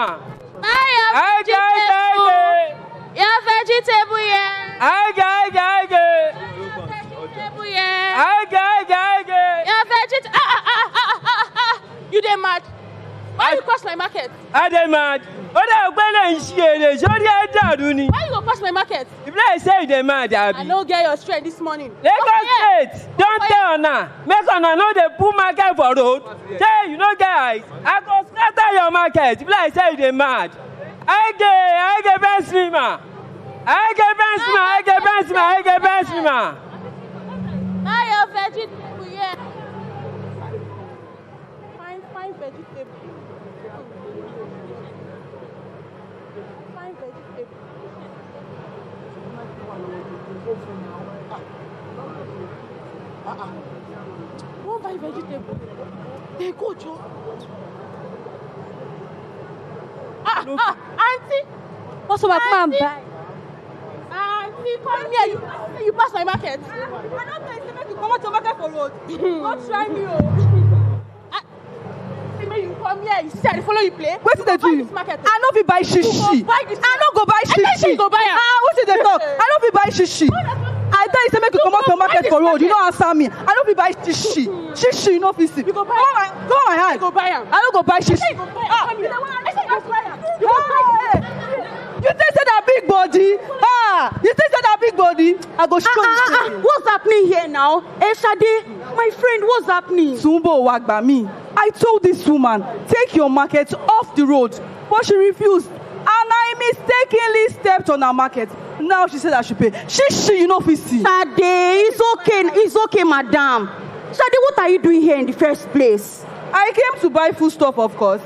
Your vegetable, yeah. Agege. Vegetable, yeah. Agege. Your vegetable. You dey mad? Why you cross my market? I dey mad. Ó dẹ̀ gbẹ́lẹ̀ ń ṣe èrè sórí ẹ̀dàrú ni. Why you go cross my market? If I say you dey mad, Abi. I no get your strength this morning. Lagos State don tell una make una no dey put market for road. Say you no get eyes, I go scatter your market. If I say you dey mad. Agege bẹ́sìmọ̀. Agege bẹ́sìmọ̀. Buy your vegetable, yeah. Fine vegetable. Fine vegetable. Won't buy vegetable. They go, Joe. Auntie. What's up, ma'am? Auntie, come here. You pass my market. I don't know if you come out to market for road. Don't try me, you come here, you see, I follow you play. What did they do? I know if you buy shishi. I don't go buy shishi. Go buy what did they talk? I know if you buy shishi. I tell you, say make you come out to market for road. You don't answer me. I know if you buy shishi. Shishi, you know if you see. You go buy it. Go on my hand. Go buy it. I don't go buy shishi. You think say that big body? You think say that big body? I go show you. What's happening here now? Shade, my friend, what's happening? Sumbo Wagbami. I told this woman, take your market off the road, but she refused. And I mistakenly stepped on her market. Now she said I should pay. Shishi, you know, if you see. Shade, it's okay, madam. Shade, what are you doing here in the first place? I came to buy foodstuff, of course.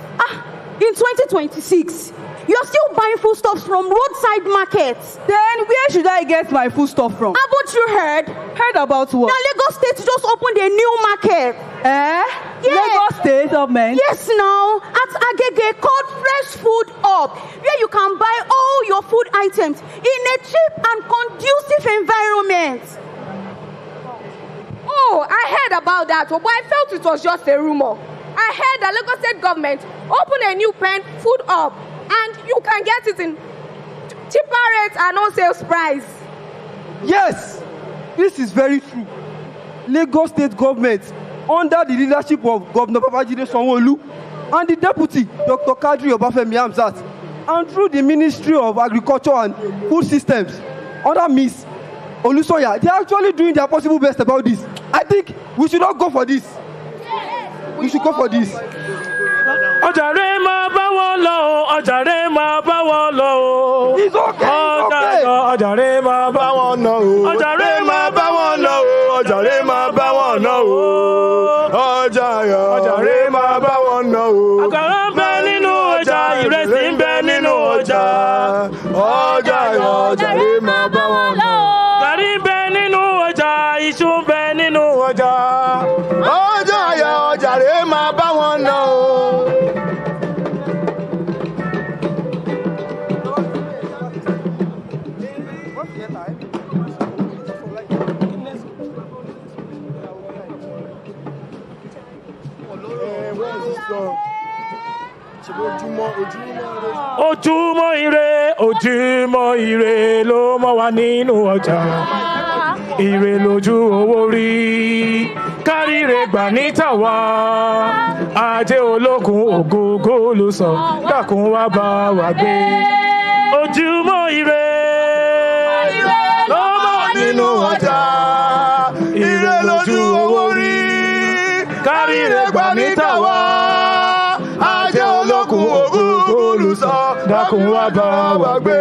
In 2026, you're still buying foodstuffs from roadside markets. Then where should I get my foodstuff from? Haven't you heard? Heard about what? Now Lagos State just opened a new market. Yeah. Lagos State government? Yes, now. At Agege, called Fresh Food Up, where you can buy all your food items in a cheap and conducive environment. Oh, I heard about that, but I felt it was just a rumor. I heard the Lagos State government opened a new pen, Food Up, and you can get it in cheaper rates and no sales price. Yes, this is very true. Lagos State government, under the leadership of Governor Babajide Sanwo-Olu and the Deputy Dr. Kadri Obafemi Hamzat, and through the Ministry of Agriculture and Food Systems under Miss Olusoya, they are actually doing their possible best about this. I think we should not go for this. We should go for this. Ọjàre máa bá wọn lọ, ọjàre máa bá wọn lọ. It's okay, it's okay. Ọjàre máa bá wọn lọ. Ọjàre máa bá wọn lọ. Ọjàre máa bá wọn lọ. Ọjàre máa bá wọn lọ. Àkàrà ń bẹ nínú ọjà, ìrẹsì ń bẹ nínú ọjà. Ọjàre ayọ̀ jàre máa bá wọn lọ. Gàrí ń bẹ nínú ọjà, iṣu ń bẹ nínú ọjà. Ọjọ́ ayọ̀ jàre máa bá wọn lọ. Ojúmọ́ ire ló mọ́ wa nínú ọjà. Ire lójú owó rí, káríre gbà ní tàwa. Ajé olókun ògógó ló sọ, dákun wá bá wa gbé. Ojúmọ́ ire ló mọ́ wa nínú ọjà. Ire lójú owó rí, káríre gbà ní tàwa. Ajé olókun ògógó ló sọ, dákun wá bá wa gbé.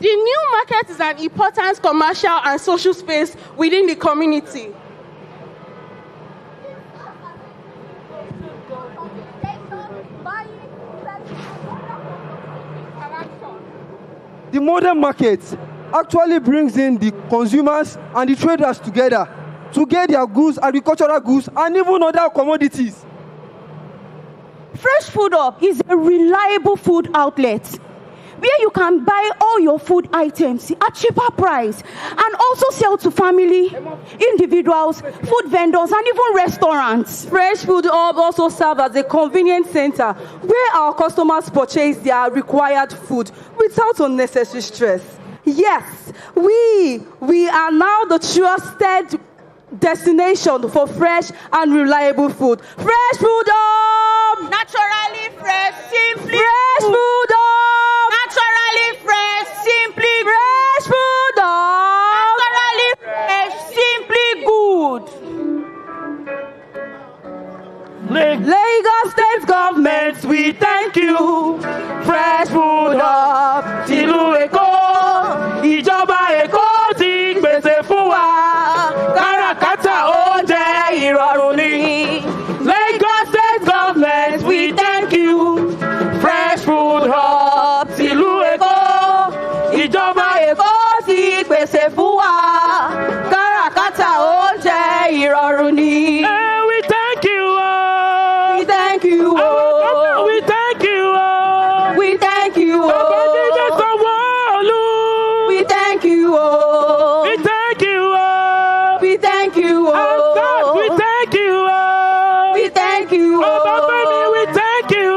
The new market is an important commercial and social space within the community. The modern market actually brings in the consumers and the traders together to get their goods, agricultural goods, and even other commodities. Fresh Food Up is a reliable food outlet where you can buy all your food items at cheaper price and also sell to family, individuals, food vendors, and even restaurants. Fresh Food Hub also serves as a convenience center where our customers purchase their required food without unnecessary stress. Yes, we are now the trusted destination for fresh and reliable food. Fresh Food Hub! Naturally fresh, simply Fresh Food Hub! naturally fresh, simply Fresh Food Hub! naturally fresh, simply good. Lagos State Government, we thank you. Fresh Food Hub, tìlú Èkó, ìjọba Èkó ti pèsè fún wa. Káràkátà oúnjẹ ìrọ̀rùn ni. Lagos State Government, we thank you. Fresh Food Hub, tìlú Èkó, ìjọba Èkó ti pèsè fún wa. Káràkátà oúnjẹ ìrọ̀rùn ni. We thank you. We thank you. We thank you. We thank you. We thank you. We thank you. We thank you. We thank you. We thank you. We thank you.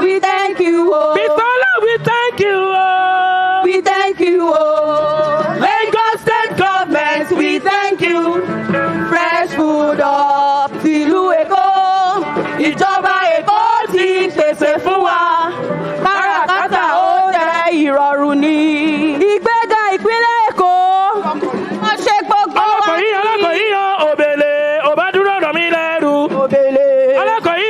We thank you. We thank you. We thank you. Lagos State Government, we thank you. Fresh Food Up, tìlú Èkó, ìjọba Èkó ti pèsè fún wa. Káràkátà oúnjẹ ìrọ̀rùn ni. Ìgbéga ìpínlẹ̀ Èkó. Wọ́n ṣe gbogbo wa ní. Alákọ̀yí òbèlè, òbá dúró rọ̀ mí lẹ́rù. Òbèlè. Alákọ̀yí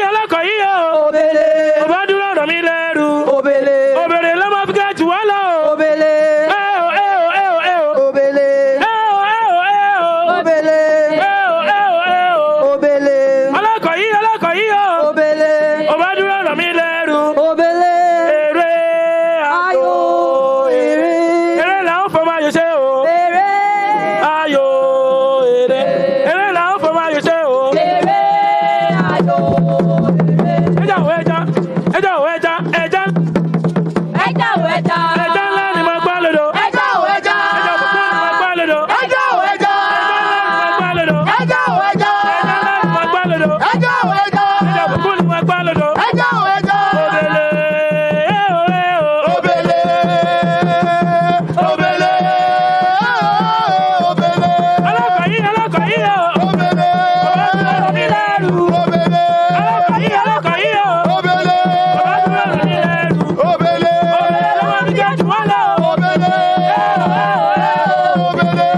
Òbèlè. òbá dúró rọ̀ mí lẹ́rù. Òbèlè. Òbèlè ló máa fi ká jù wá lọ. Òbèlè. Òbèlè. Òbèlè. Òbèlè. Alákọ̀yí Òbèlè. òbá dúró rọ̀ mí lẹ́rù. Òbèlè. Èrè Ayọ̀. Èrè. èrè làwọn fọmọ ayò ṣe o. Èrè. Ayò èrè èrè làwọn fọmọ ayò ṣe o. Èrè. Ayọ̀. Ẹja ò ẹja. Ẹja ò ẹja. Ẹja ńlá ni mo gbá lódò. Ẹja ò ẹja. Ẹja òkú ni mo gbá lódò. Ẹja ò ẹja. Ẹja ńlá ni mo gbá lódò. Ẹja ò ẹja. Ẹja ńlá ni mo gbá lódò. Ẹja ò ẹja. Ẹja òkú ni mo gbá lódò. Ẹja ò ẹja. Òbèlè Obele, obele, alákọ̀yí o. obele, Òbá dúró rọ̀ mí lẹ́rù. obele, Alákọ̀yí o. obele, Òbá dúró rọ̀ mí lẹ́rù. obele, Òbèlè ló máa fi ká jù wá lọ. obele, obele,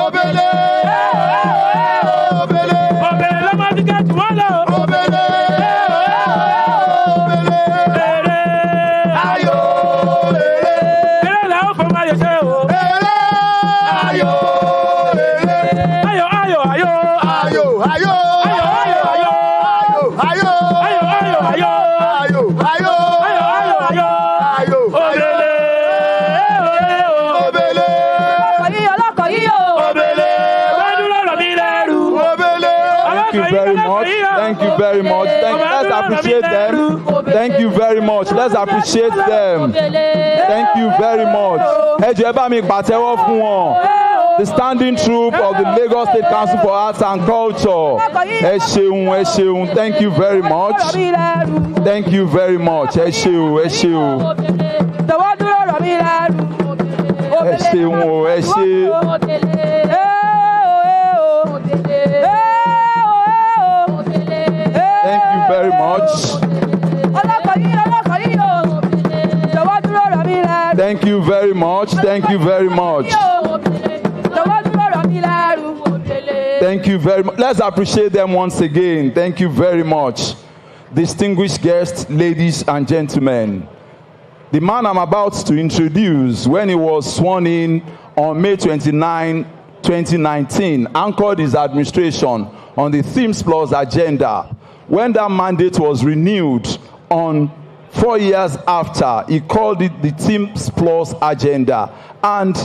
obele, obele, Òbèlè ló máa fi ká jù wá lọ. obele, obele, Èrè ayo, ere, èrè làwọn fọmọ ayò ṣe o. ere, ayo, ere, Ayọ̀. ayo, ayo, Ayọ̀. ayo, ayo, Ayọ̀. ayo, ayo, ayo, ayo, you very much. Let's appreciate them. Thank you very much. Let's appreciate them. Thank you very much. Ẹ jọ̀ọ́ ẹ bá mi pàtẹ́wọ́ fún wọn. The standing troop of the Lagos State Council for Arts and Culture. Ẹ ṣeun, ẹ ṣeun. Thank you very much. Thank you very much. Ẹ ṣeun, ẹ ṣeun. Ẹ ṣeun o, ẹ ṣe. Thank you very much. Thank you very much. Thank you very much. Thank you very much. Let's appreciate them once again. Thank you very much. Distinguished guests, ladies and gentlemen. The man I'm about to introduce, when he was sworn in on May 29, 2019, anchored his administration on the Themes Plus agenda. When that mandate was renewed on 4 years after, he called it the Themes Plus agenda. And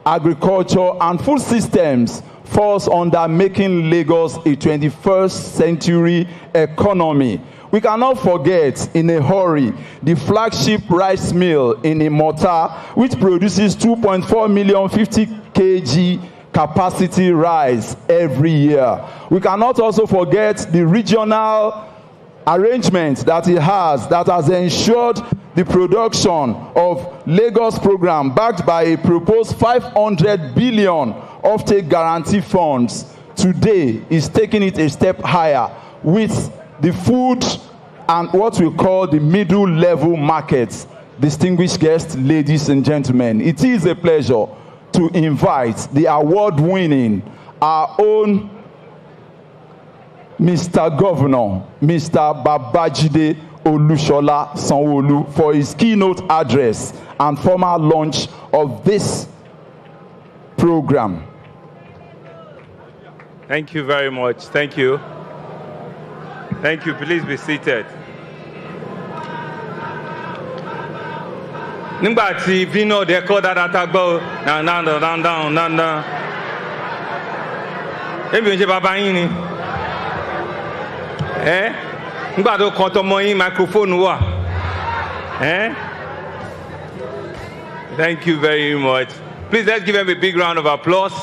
agriculture and food systems falls under making Lagos a 21st century economy. We cannot forget, in a hurry, the flagship rice mill in Imota, which produces 2.4 million 50 kg capacity rice every year. We cannot also forget the regional arrangement that it has that has ensured the production of Lagos program backed by a proposed 500 billion offtake guarantee funds. Today is taking it a step higher with the food and what we call the middle level markets. Distinguished guests, ladies and gentlemen, it is a pleasure to invite the award-winning, our own Mr. Governor, Mr. Babajide Olusola Sanwo-Olu, for his keynote address and formal launch of this program. Thank you very much. Thank you. Thank you. Please be seated. Nígbà tí Vino de kọ́ dáadáa tá gbọ́ na. Èmi ò ṣe bàbá yín ni. Nígbà tó kàn tọmọ yín microphone wà. Thank you very much. Please let's give them a big round of applause.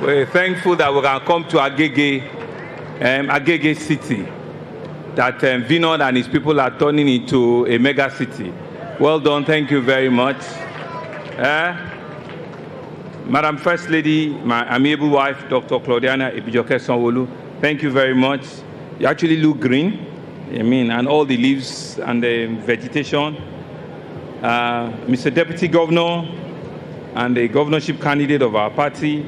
We're thankful that we can come to Agege city, that Vinod and his people are turning into a mega city. Well done, thank you very much. Madam First Lady, my amiable wife, Dr. Claudiana Ibijoke Sanwo-Olu, thank you very much. You actually look green, and all the leaves and the vegetation. Mr. Deputy Governor and the governorship candidate of our party,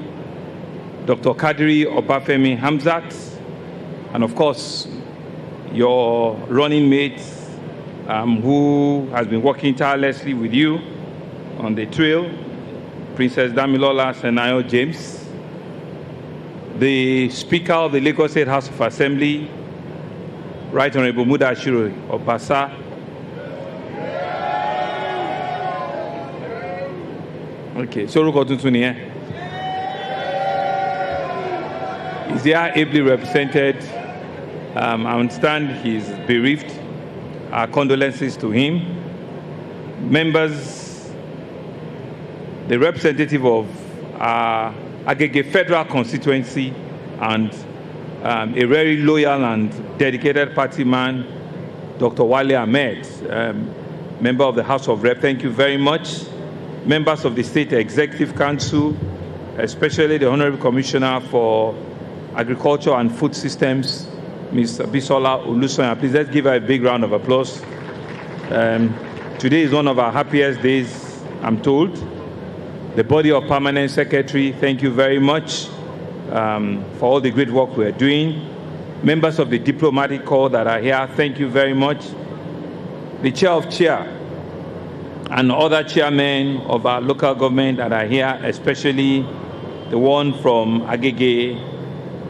Dr. Kadri Obafemi Hamzat, and of course, your running mate, who has been working tirelessly with you on the trail, Princess Damilola Senayo James, the Speaker of the Lagos State House of Assembly, Right Honorable Mudashiru Obasa, okay, Soruko Tuntuni, is here ably represented. I understand he's bereaved. Our condolences to him. Members, the representative of Agege Federal Constituency and a very loyal and dedicated party man, Dr. Wale Ahmed, member of the House of Rep, thank you very much. Members of the State Executive Council, especially the Honorable Commissioner for Agriculture and Food Systems, Ms. Bisola Olusoya. Please let's give her a big round of applause. Today is one of our happiest days, I'm told. The body of Permanent Secretary, thank you very much for all the great work we're doing. Members of the diplomatic corps that are here, thank you very much. The chair of chair and other chairmen of our local government that are here, especially the one from Agege,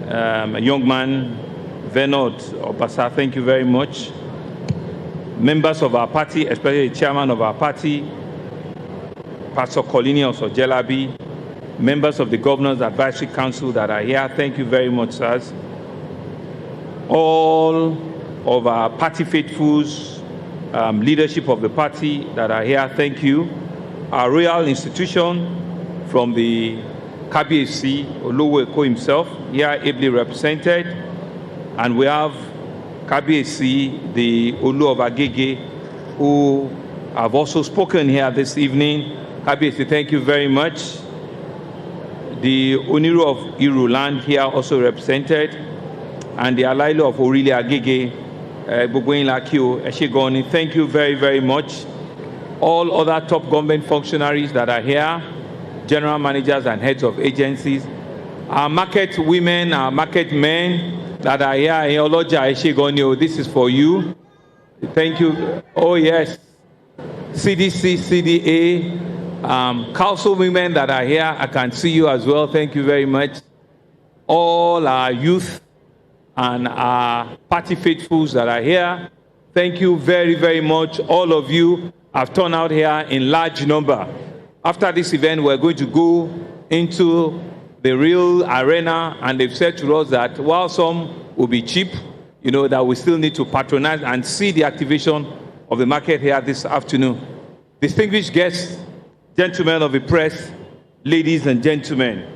a young man, Venod Obasa, thank you very much. Members of our party, especially the chairman of our party, Pastor Colini Osojelabi, members of the Governor's Advisory Council that are here, thank you very much, sirs. all of our party faithfuls, leadership of the party that are here, thank you. Our royal institution from the KBC, Olowo Eko himself, here ably represented. And we have KBC, the Olu of Agege, who have also spoken here this evening. KBC, thank you very much. The Oniru of Iruland here also represented, and the Alailo of Orile Agege, Bugwen Lakio, Eshigoni, thank you very, very much. All other top government functionaries that are here, general managers and heads of agencies, our market women, our market men that are here, Oloja Eshigoni, this is for you. Thank you. Oh, yes. CDC, CDA, council women that are here, I can see you as well. Thank you very much. All our youth and our party faithfuls that are here, thank you very, very much. All of you have turned out here in large number. After this event, we're going to go into the real arena, and they've said to us that while some will be cheap, you know, that we still need to patronize and see the activation of the market here this afternoon. Distinguished guests, gentlemen of the press, ladies and gentlemen.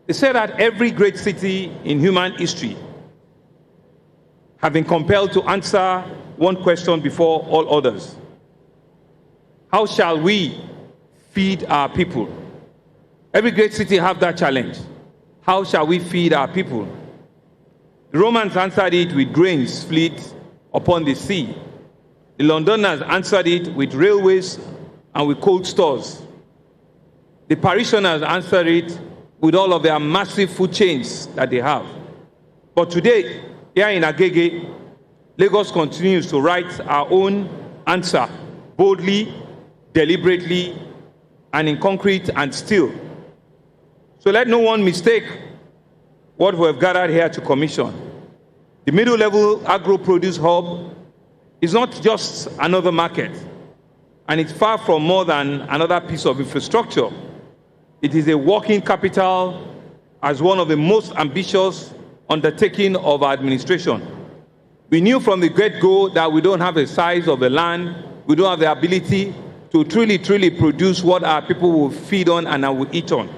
They said that every great city in human history have been compelled to answer one question before all others. How shall we feed our people? Every great city have that challenge. How shall we feed our people? The Romans answered it with grains fleet upon the sea. The Londoners answered it with railways and with cold stores. The Parisians answered it with all of their massive food chains that they have. But today, here in Agege, Lagos continues to write our own answer boldly, deliberately, and in concrete and still. So let no one mistake what we have gathered here to commission. The middle-level agro-produce hub is not just another market, and it's far from more than another piece of infrastructure. It is a working capital as one of the most ambitious undertaking of our administration. We knew from the get-go that we don't have the size of the land, we don't have the ability to truly produce what our people will feed on and will eat on.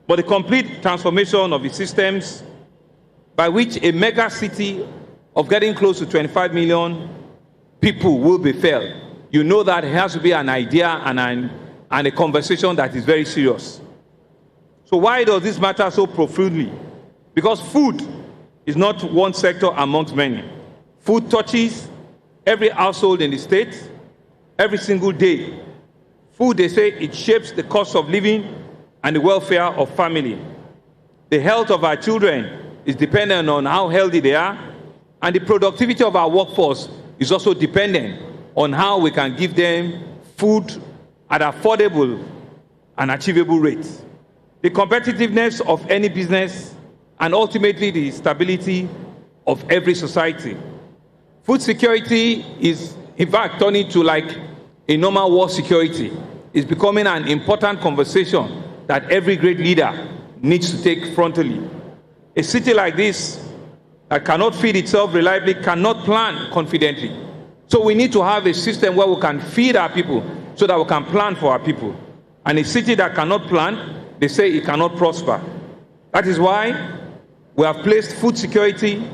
But the complete transformation of the systems by which a mega city of getting close to 25 million people will be fed, you know that it has to be an idea and a conversation that is very serious. So why does this matter so profoundly? Because food is not one sector amongst many. Food touches every household in the state, every single day. Food, they say, it shapes the cost of living and the welfare of family. The health of our children is dependent on how healthy they are, and the productivity of our workforce is also dependent on how we can give them food at affordable and achievable rates. The competitiveness of any business and ultimately the stability of every society. Food security is, in fact, turning to like a normal war security. It's becoming an important conversation that every great leader needs to take frontally. A city like this that cannot feed itself reliably cannot plan confidently. So we need to have a system where we can feed our people so that we can plan for our people. And a city that cannot plan, they say it cannot prosper. That is why we have placed food security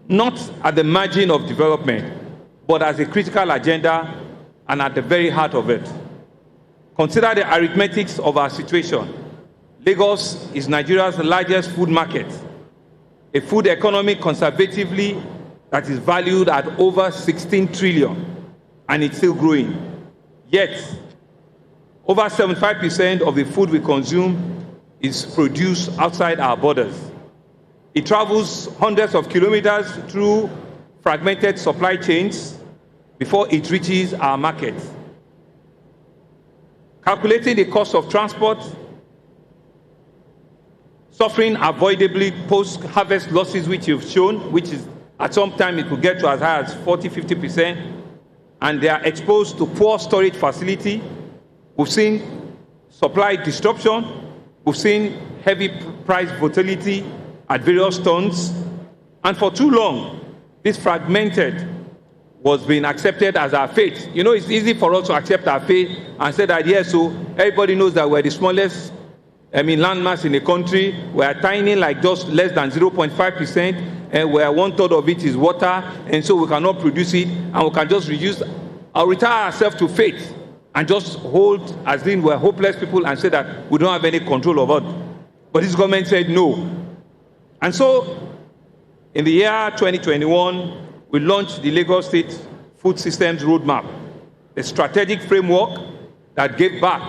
not at the margin of development, but as a critical agenda and at the very heart of it. Consider the arithmetics of our situation. Lagos is Nigeria's largest food market, a food economy conservatively that is valued at over 16 trillion, and it's still growing. Yet, over 75% of the food we consume is produced outside our borders. It travels hundreds of kilometers through fragmented supply chains before it reaches our market. Calculating the cost of transport, suffering avoidably post-harvest losses, which you've shown, which is at some time it could get to as high as 40–50%, and they are exposed to poor storage facility. We've seen supply disruption, we've seen heavy price volatility at various turns, And for too long, this fragmented was being accepted as our fate. You know, it's easy for us to accept our fate and say that, yes, so everybody knows that we're the smallest, landmass in the country. We're tiny, like just less than 0.5%, and where 1/3 of it is water, and so we cannot produce it, and we can just reduce or retire ourselves to faith and just hold as if we're hopeless people and say that we don't have any control over it. But this government said no. And so, in the year 2021, we launched the Lagos State Food Systems Roadmap, a strategic framework that gave back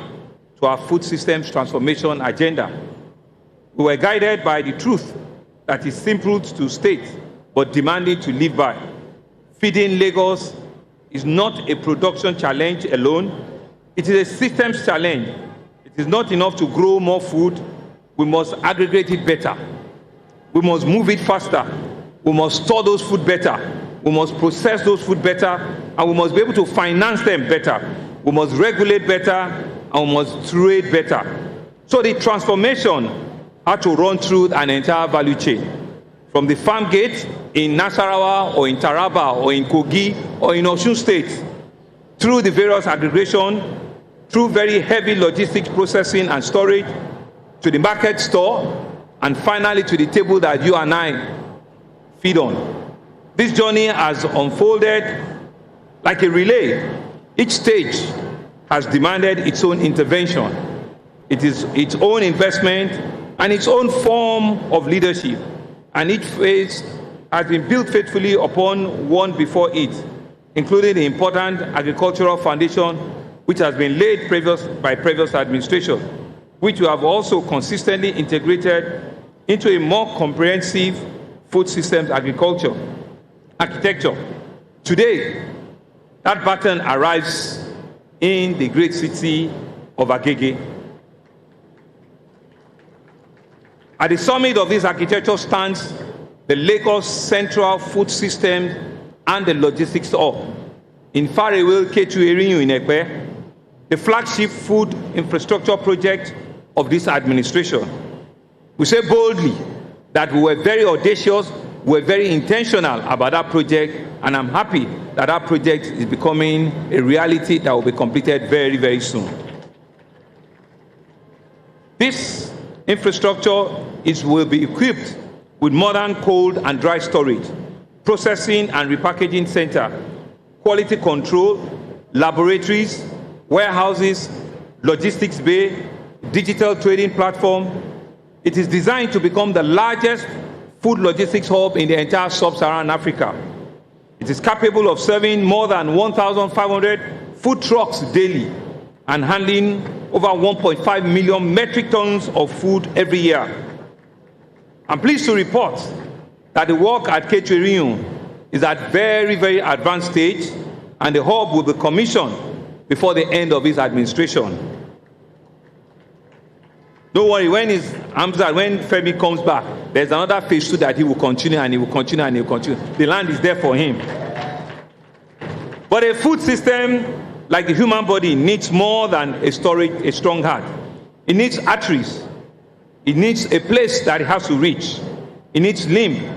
to our food systems transformation agenda. We were guided by the truth that is simple to state, but demanding to live by. Feeding Lagos is not a production challenge alone. It is a systems challenge. It is not enough to grow more food. We must aggregate it better. We must move it faster. We must store those food better. We must process those food better, and we must be able to finance them better. We must regulate better, and we must trade better. So the transformation had to run through an entire value chain. From the farm gate in Nasarawa or in Taraba or in Kogi or in Osun State, through the various aggregation, through very heavy logistics processing and storage, to the market store, and finally to the table that you and I feed on. This journey has unfolded like a relay. Each stage has demanded its own intervention. It is its own investment and its own form of leadership. And each phase has been built faithfully upon one before it, including the important agricultural foundation which has been laid by previous administration, which we have also consistently integrated into a more comprehensive food systems architecture. Today, that baton arrives in the great city of Agege. At the summit of this architecture stands the Lagos Central Food System and the Logistics Hub in faraway Ketu in Ekpe, the flagship food infrastructure project of this administration. We say boldly that we were very audacious, we were very intentional about that project, and I'm happy that that project is becoming a reality that will be completed very, very soon. This infrastructure will be equipped with modern cold and dry storage, processing and repackaging center, quality control, laboratories, warehouses, logistics bay, digital trading platform. It is designed to become the largest food logistics hub in the entire sub-Saharan Africa. It is capable of serving more than 1,500 food trucks daily and handling over 1.5 million metric tons of food every year. I'm pleased to report that the work at Ketu is at very, very advanced stage, and the hub will be commissioned before the end of his administration. Don't worry, when Femi comes back, there's another phase 2 that he will continue and he will continue and he will continue. The land is there for him. But a food system, like the human body, needs more than a strong heart. It needs arteries. It needs a place that it has to reach. It needs limb.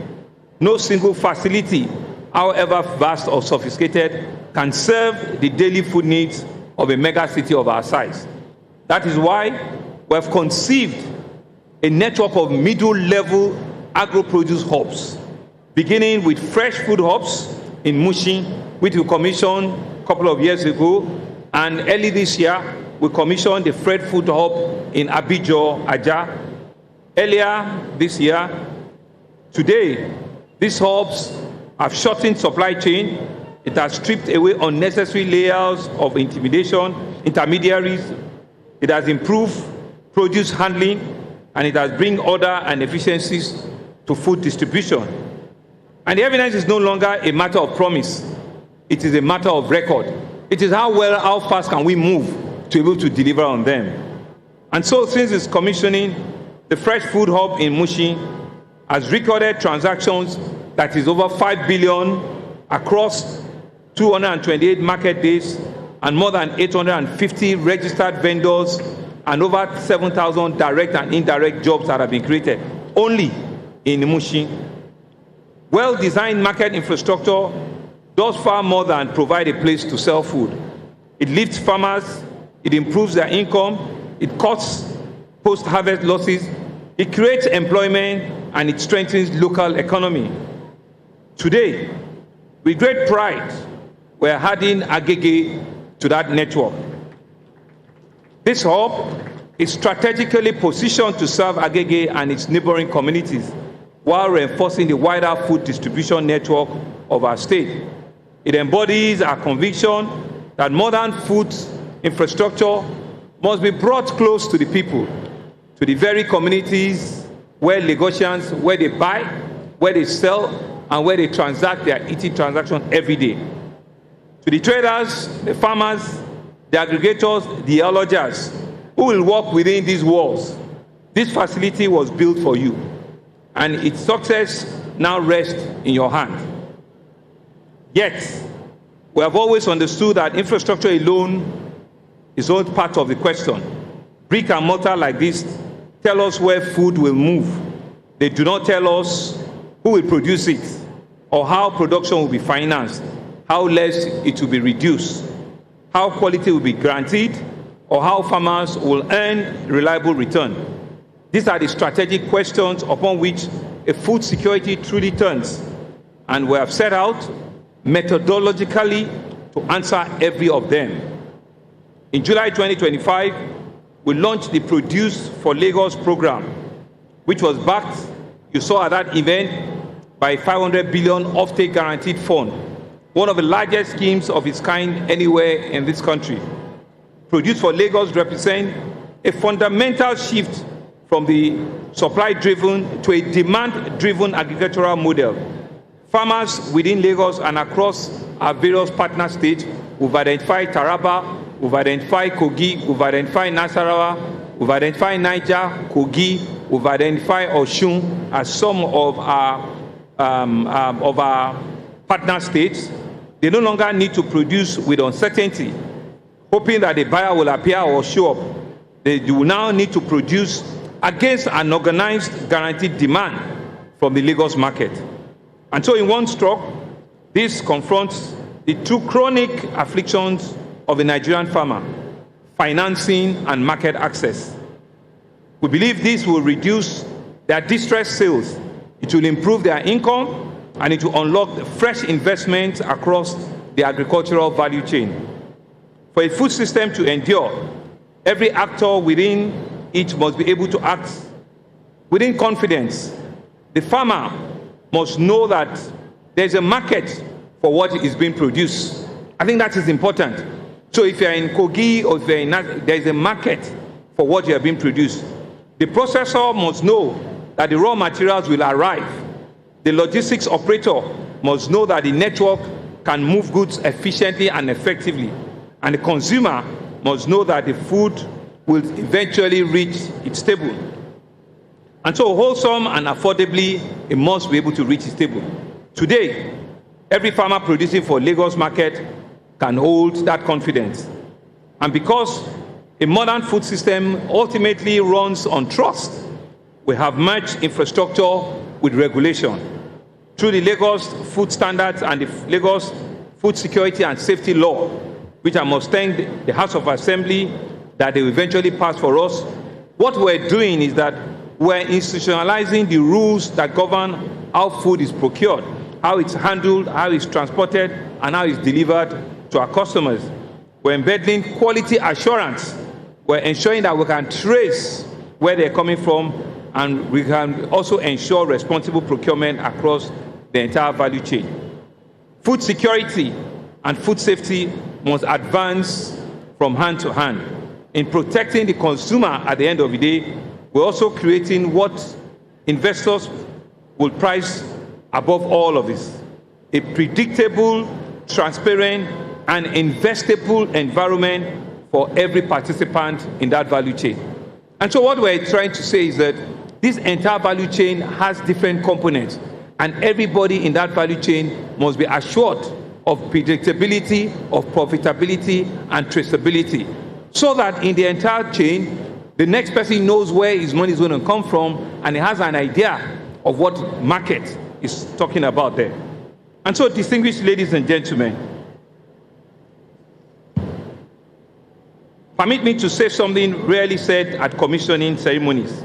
No single facility, however vast or sophisticated, can serve the daily food needs of a mega city of our size. That is why we have conceived a network of middle-level agro-produce hubs, beginning with fresh food hubs in Mushin, which we commissioned a couple of years ago, and early this year, we commissioned the fresh food hub in Agege. Earlier this year, today, these hubs have shortened supply chain. It has stripped away unnecessary layers of intermediaries. It has improved produce handling, and it has bring order and efficiencies to food distribution. And the evidence is no longer a matter of promise. It is a matter of record. It is how fast can we move to be able to deliver on them. And so since its commissioning, the Fresh Food Hub in Mushin has recorded transactions that is over 5 billion across 228 market days and more than 850 registered vendors and over 7,000 direct and indirect jobs that have been created only in Mushin. Well-designed market infrastructure does far more than provide a place to sell food. It lifts farmers, it improves their income, it cuts post-harvest losses, it creates employment, and it strengthens local economy. Today, with great pride, we're adding Agege to that network. This hub is strategically positioned to serve Agege and its neighboring communities while reinforcing the wider food distribution network of our state. It embodies our conviction that modern food infrastructure must be brought close to the people, to the very communities where Lagosians, where they buy, where they sell, and where they transact their eating transactions every day. To the traders, the farmers, the aggregators, the allogers who will work within these walls. This facility was built for you, and its success now rests in your hand. Yet, we have always understood that infrastructure alone is only part of the question. Brick and mortar like this tell us where food will move. They do not tell us who will produce it, or how production will be financed, how less it will be reduced, how quality will be guaranteed, or how farmers will earn reliable return. These are the strategic questions upon which a food security truly turns, and we have set out methodologically to answer every of them. In July 2025, we launched the Produce for Lagos program, which was backed, you saw at that event, by 500 billion offtake guaranteed fund, one of the largest schemes of its kind anywhere in this country. Produce for Lagos represents a fundamental shift from the supply-driven to a demand-driven agricultural model. Farmers within Lagos and across our various partner states, we've identified Taraba, we've identified Kogi, we've identified Nasarawa, we've identified Niger, Kogi, we've identified Osun as some of our partner states. They no longer need to produce with uncertainty, hoping that the buyer will appear or show up. They do now need to produce against an organized, guaranteed demand from the Lagos market. And so in one stroke, this confronts the two chronic afflictions of the Nigerian farmer: financing and market access. We believe this will reduce their distressed sales, it will improve their income, and it will unlock fresh investment across the agricultural value chain. For a food system to endure, every actor within it must be able to act within confidence. The farmer must know that there's a market for what is being produced. I think that is important. So if you're in Kogi or if you're in there's a market for what you are being produced. The processor must know that the raw materials will arrive. The logistics operator must know that the network can move goods efficiently and effectively. And the consumer must know that the food will eventually reach its table. And so wholesome and affordably, it must be able to reach its table. Today, every farmer producing for Lagos market can hold that confidence. And because a modern food system ultimately runs on trust, we have merged infrastructure with regulation. Through the Lagos Food Standards and the Lagos Food Security and Safety Law, which I must thank the House of Assembly that they eventually passed for us, what we're doing is that we're institutionalizing the rules that govern how food is procured, how it's handled, how it's transported, and how it's delivered to our customers. We're embedding quality assurance. We're ensuring that we can trace where they're coming from, and we can also ensure responsible procurement across the entire value chain. Food security and food safety must advance from hand to hand. In protecting the consumer at the end of the day, we're also creating what investors will price above all of this: a predictable, transparent, and investable environment for every participant in that value chain. And so what we're trying to say is that this entire value chain has different components, and everybody in that value chain must be assured of predictability, of profitability, and traceability, so that in the entire chain, the next person knows where his money is going to come from, and he has an idea of what market is talking about there. And so, distinguished ladies and gentlemen, permit me to say something rarely said at commissioning ceremonies.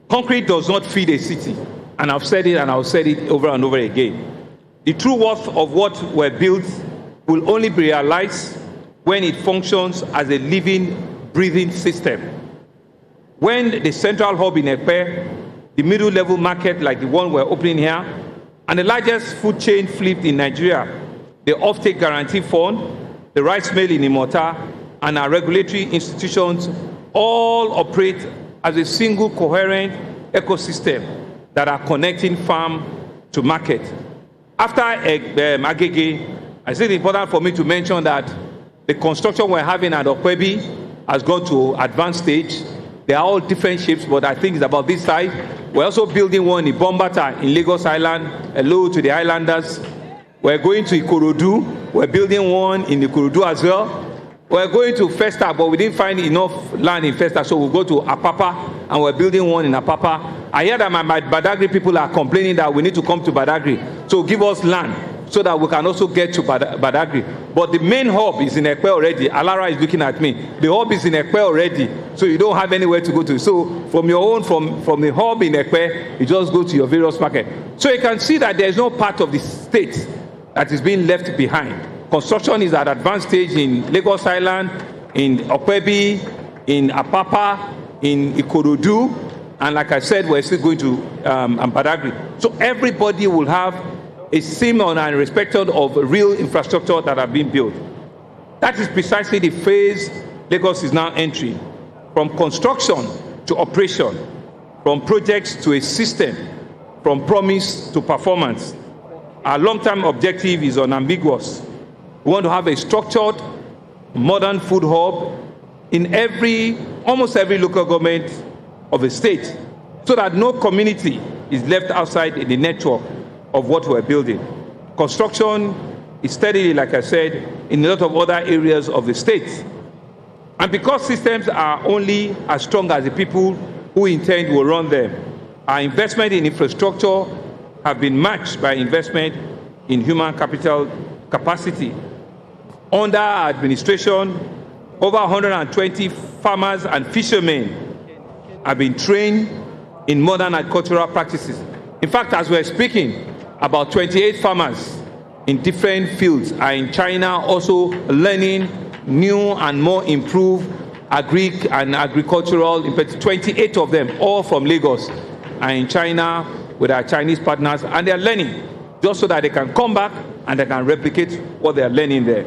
Concrete does not feed a city, and I've said it and I'll say it over and over again. The true worth of what we're built will only be realized when it functions as a living, breathing system. When the central hub in Ekpe, the middle level market like the one we're opening here, and the largest food chain flipped in Nigeria, the Offtake Guarantee Fund, the rice mill in Imota, and our regulatory institutions all operate as a single coherent ecosystem that are connecting farm to market. After Agege, I think it's important for me to mention that the construction we're having at Okwebi has gone to advanced stage. They are all different shapes, but I think it's about this size. We're also building one in Bombata in Lagos Island. Hello to the islanders. We're going to Ikorodu. We're building one in Ikorodu as well. We're going to Festa, but we didn't find enough land in Festa, so we'll go to Apapa, and we're building one in Apapa. I hear that my Badagry people are complaining that we need to come to Badagry, so give us land so that we can also get to Badagry. But the main hub is in Ekpe already. Alara is looking at me. The hub is in Ekpe already, so you don't have anywhere to go to. So from your own, from the hub in Ekpe, you just go to your various markets. So you can see that there is no part of the state that is being left behind. Construction is at advanced stage in Lagos Island, in Okwebi, in Apapa, in Ikorodu, and like I said, we're still going to Badagry. So everybody will have a similar and respected of real infrastructure that are being built. That is precisely the phase Lagos is now entering, from construction to operation, from projects to a system, from promise to performance. Our long-term objective is unambiguous. We want to have a structured, modern food hub in almost every local government of a state, so that no community is left outside in the network of what we're building. Construction is steadily, like I said, in a lot of other areas of the state. And because systems are only as strong as the people who intend will run them, our investment in infrastructure have been matched by investment in human capital capacity. Under our administration, over 120 farmers and fishermen have been trained in modern agricultural practices. In fact, as we're speaking, about 28 farmers in different fields are in China also learning new and more improved agric and agricultural, in fact, 28 of them, all from Lagos, are in China with our Chinese partners, and they're learning just so that they can come back and they can replicate what they're learning there.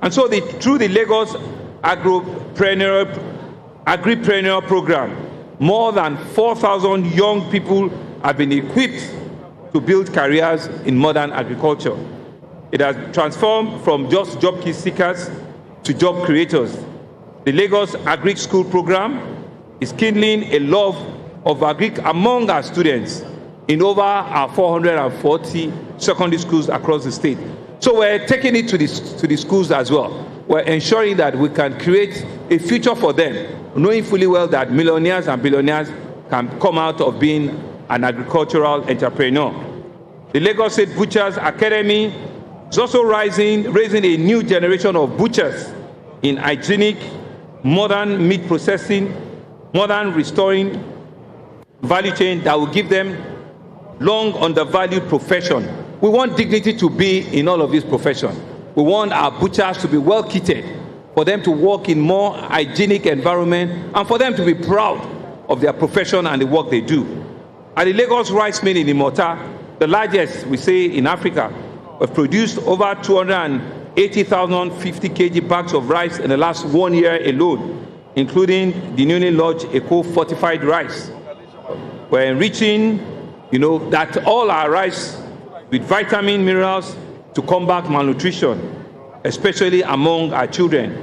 And so through the Lagos Agripreneur Program, more than 4,000 young people have been equipped to build careers in modern agriculture. It has transformed from just job seekers to job creators. The Lagos Agric School Program is kindling a love of agric among our students in over our 440 secondary schools across the state. So we're taking it to the schools as well. We're ensuring that we can create a future for them, knowing fully well that millionaires and billionaires can come out of being an agricultural entrepreneur. The Lagos State Butchers Academy is also raising a new generation of butchers in hygienic, modern meat processing, modern restoring value chain that will give them long undervalued profession. We want dignity to be in all of these professions. We want our butchers to be well kitted, for them to work in more hygienic environment, and for them to be proud of their profession and the work they do. At the Lagos Rice Mill in Imota, the largest, we say, in Africa, we've produced over 280,000 50 kg bags of rice in the last 1 year alone, including the newly launched Eco Fortified Rice. We're enriching, that all our rice with vitamin minerals to combat malnutrition, especially among our children.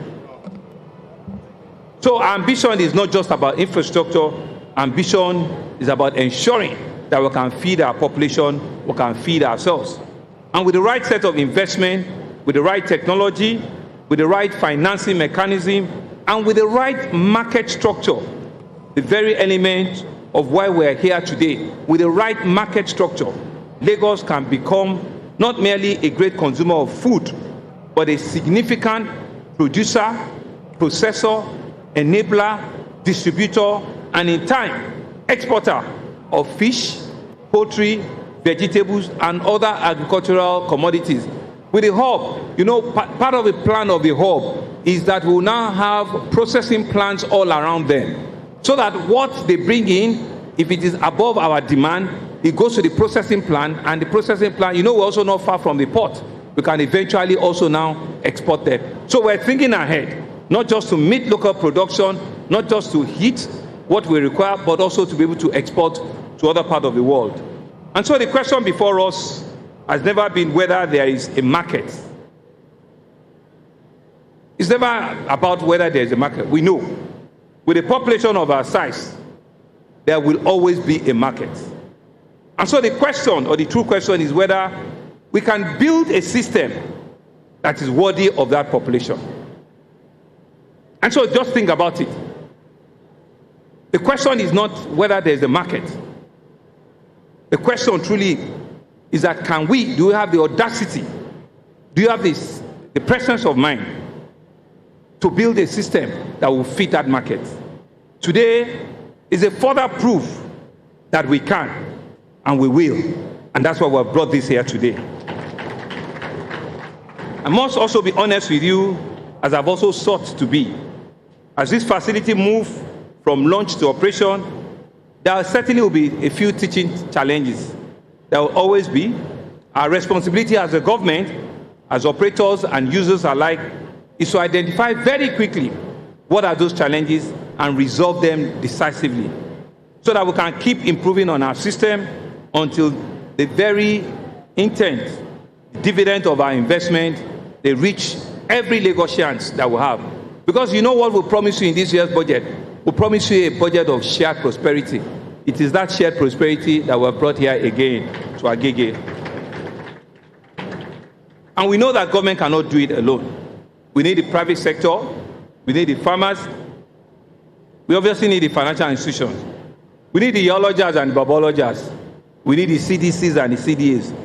So our ambition is not just about infrastructure. Ambition is about ensuring that we can feed our population, we can feed ourselves. And with the right set of investment, with the right technology, with the right financing mechanism, and with the right market structure, the very element of why we're here today. With the right market structure, Lagos can become not merely a great consumer of food, but a significant producer, processor, enabler, distributor, and in time, exporter of fish, poultry, vegetables, and other agricultural commodities. With the hub, you know, part of the plan of the hub is that we will now have processing plants all around them, so that what they bring in, if it is above our demand, it goes to the processing plant, and the processing plant, you know, we're also not far from the port. We can eventually also now export them. So we're thinking ahead, not just to meet local production, not just to hit what we require, but also to be able to export to other parts of the world. And so the question before us has never been whether there is a market. It's never about whether there is a market. We know, with a population of our size, there will always be a market. And so the question, or the true question, is whether we can build a system that is worthy of that population. And so just think about it. The question is not whether there is a market. The question truly is that do we have the audacity, do you have the presence of mind to build a system that will fit that market? Today is a further proof that we can and we will. And that's why we have brought this here today. I must also be honest with you, as I've also sought to be. As this facility moves from launch to operation, there certainly will be a few teaching challenges. There will always be. Our responsibility as a government, as operators and users alike, is to identify very quickly what are those challenges and resolve them decisively, so that we can keep improving on our system until the very intent, dividend of our investment, they reach every Lagosians that we have. Because you know what we promise you in this year's budget? We promise you a budget of shared prosperity. It is that shared prosperity that we have brought here again to Agege. And we know that government cannot do it alone. We need the private sector, we need the farmers, we obviously need the financial institutions. We need the geologists and the biologists. We need the CDCs and the CDAs.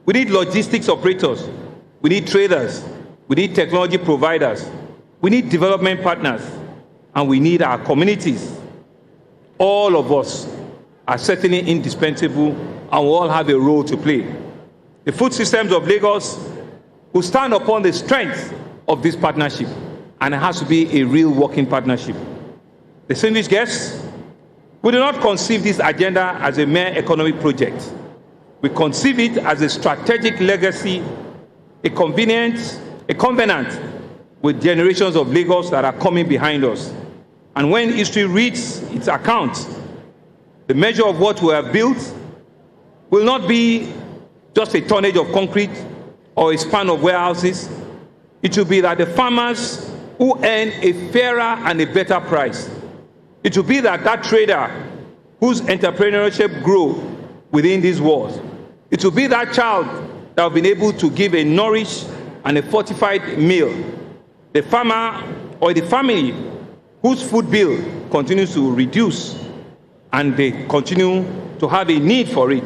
We need logistics operators. We need traders. We need technology providers. We need development partners. And we need our communities. All of us are certainly indispensable, and we all have a role to play. The food systems of Lagos will stand upon the strength of this partnership, and it has to be a real working partnership. Distinguished guests, we do not conceive this agenda as a mere economic project. We conceive it as a strategic legacy, a covenant with generations of Lagos that are coming behind us. And when history reads its account, the measure of what we have built will not be just a tonnage of concrete or a span of warehouses. It will be that the farmers who earn a fairer and a better price. It will be that trader whose entrepreneurship grew within these walls. It will be that child that have been able to give a nourished and a fortified meal. The farmer or the family whose food bill continues to reduce and they continue to have a need for it.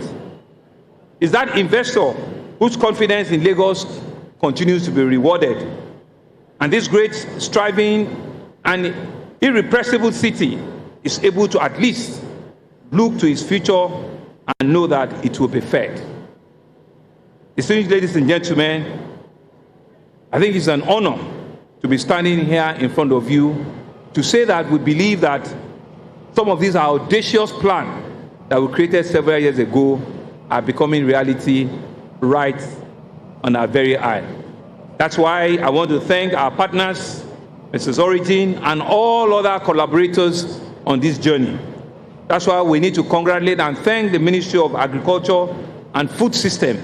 Is that investor whose confidence in Lagos continues to be rewarded. And this great, striving, and irrepressible city is able to at least look to its future and know that it will be fed. Distinguished ladies and gentlemen, I think it's an honor to be standing here in front of you to say that we believe that some of these audacious plans that we created several years ago are becoming reality right on our very eye. That's why I want to thank our partners, Mrs. Origin, and all other collaborators on this journey. That's why we need to congratulate and thank the Ministry of Agriculture and Food System.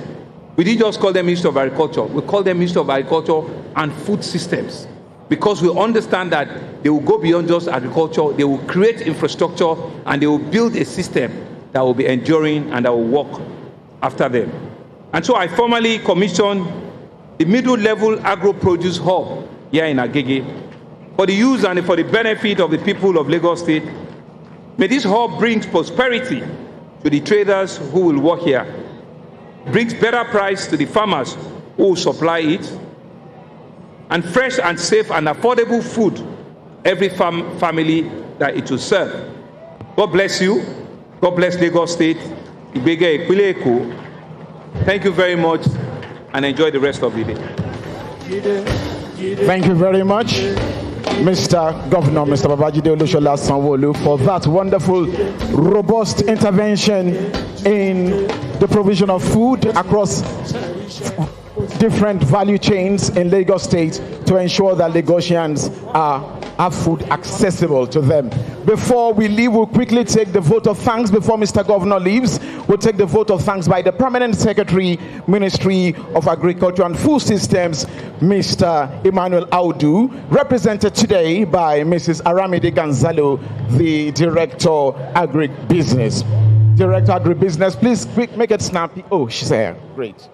We didn't just call them Ministry of Agriculture. We call them Ministry of Agriculture and Food Systems, because we understand that they will go beyond just agriculture. They will create infrastructure, and they will build a system that will be enduring and that will work after them. And so I formally commissioned the middle-level agro-produce hub here in Agege for the use and for the benefit of the people of Lagos State, May this hub bring prosperity to the traders who will work here, brings better price to the farmers who will supply it, and fresh and safe and affordable food every family that it will serve. God bless you. God bless Lagos State. Agege Ìpínlẹ̀ Èkó. Thank you very much and enjoy the rest of the day. Thank you very much, Mr. Governor, Mr. Babajide Olushola Sanwo-Olu, for that wonderful, robust intervention in the provision of food across different value chains in Lagos State to ensure that Lagosians have food accessible to them. Before we leave, we'll quickly take the vote of thanks. Before Mr. Governor leaves, we'll take the vote of thanks by the Permanent Secretary, Ministry of Agriculture and Food Systems, Mr. Emmanuel Audu, represented today by Mrs. Aramide Gonzalo, the Director Agribusiness. Director Agribusiness, please quick, make it snappy. Oh, she's here. Great.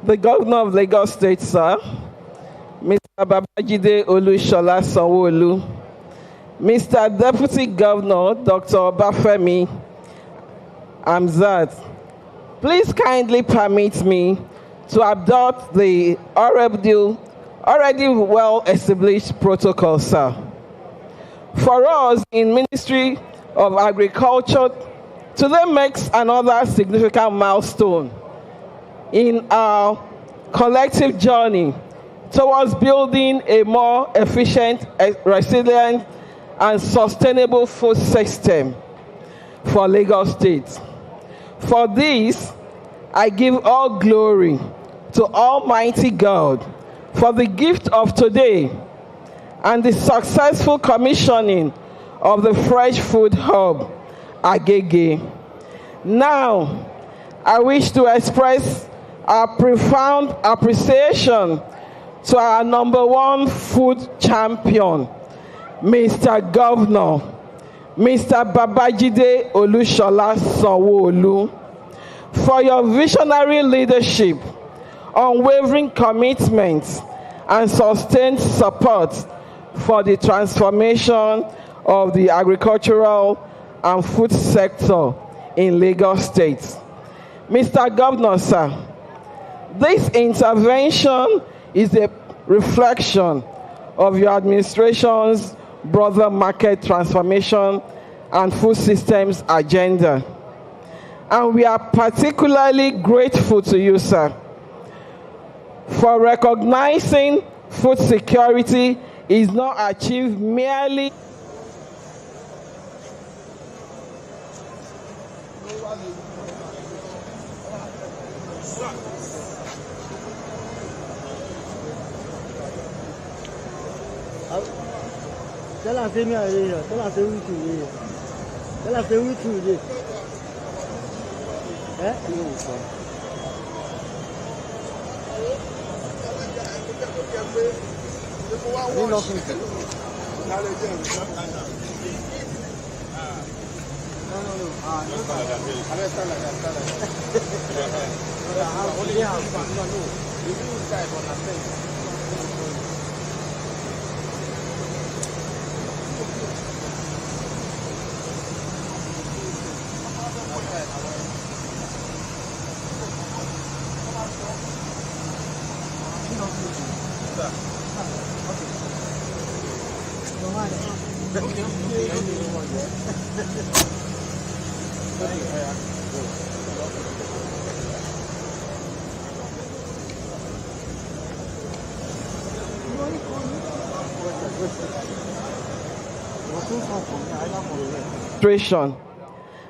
The Governor of Lagos State, sir, Mr. Babajide Olushola Sanwo-Olu, Mr. Deputy Governor, Dr. Obafemi Hamzat, please kindly permit me to adopt the already well-established protocol, sir. For us in Ministry of Agriculture, today makes another significant milestone in our collective journey towards building a more efficient, resilient, and sustainable food system for Lagos State. For this, I give all glory to Almighty God for the gift of today and the successful commissioning of the Fresh Food Hub, Agege. Now, I wish to express our profound appreciation to our #1 food champion, Mr. Governor, Mr. Babajide Olushola Sanwo-Olu, for your visionary leadership, unwavering commitment, and sustained support for the transformation of the agricultural and food sector in Lagos State. Mr. Governor, sir, this intervention is a reflection of your administration's broader market transformation and food systems agenda. And we are particularly grateful to you, sir, for recognizing food security is not achieved merely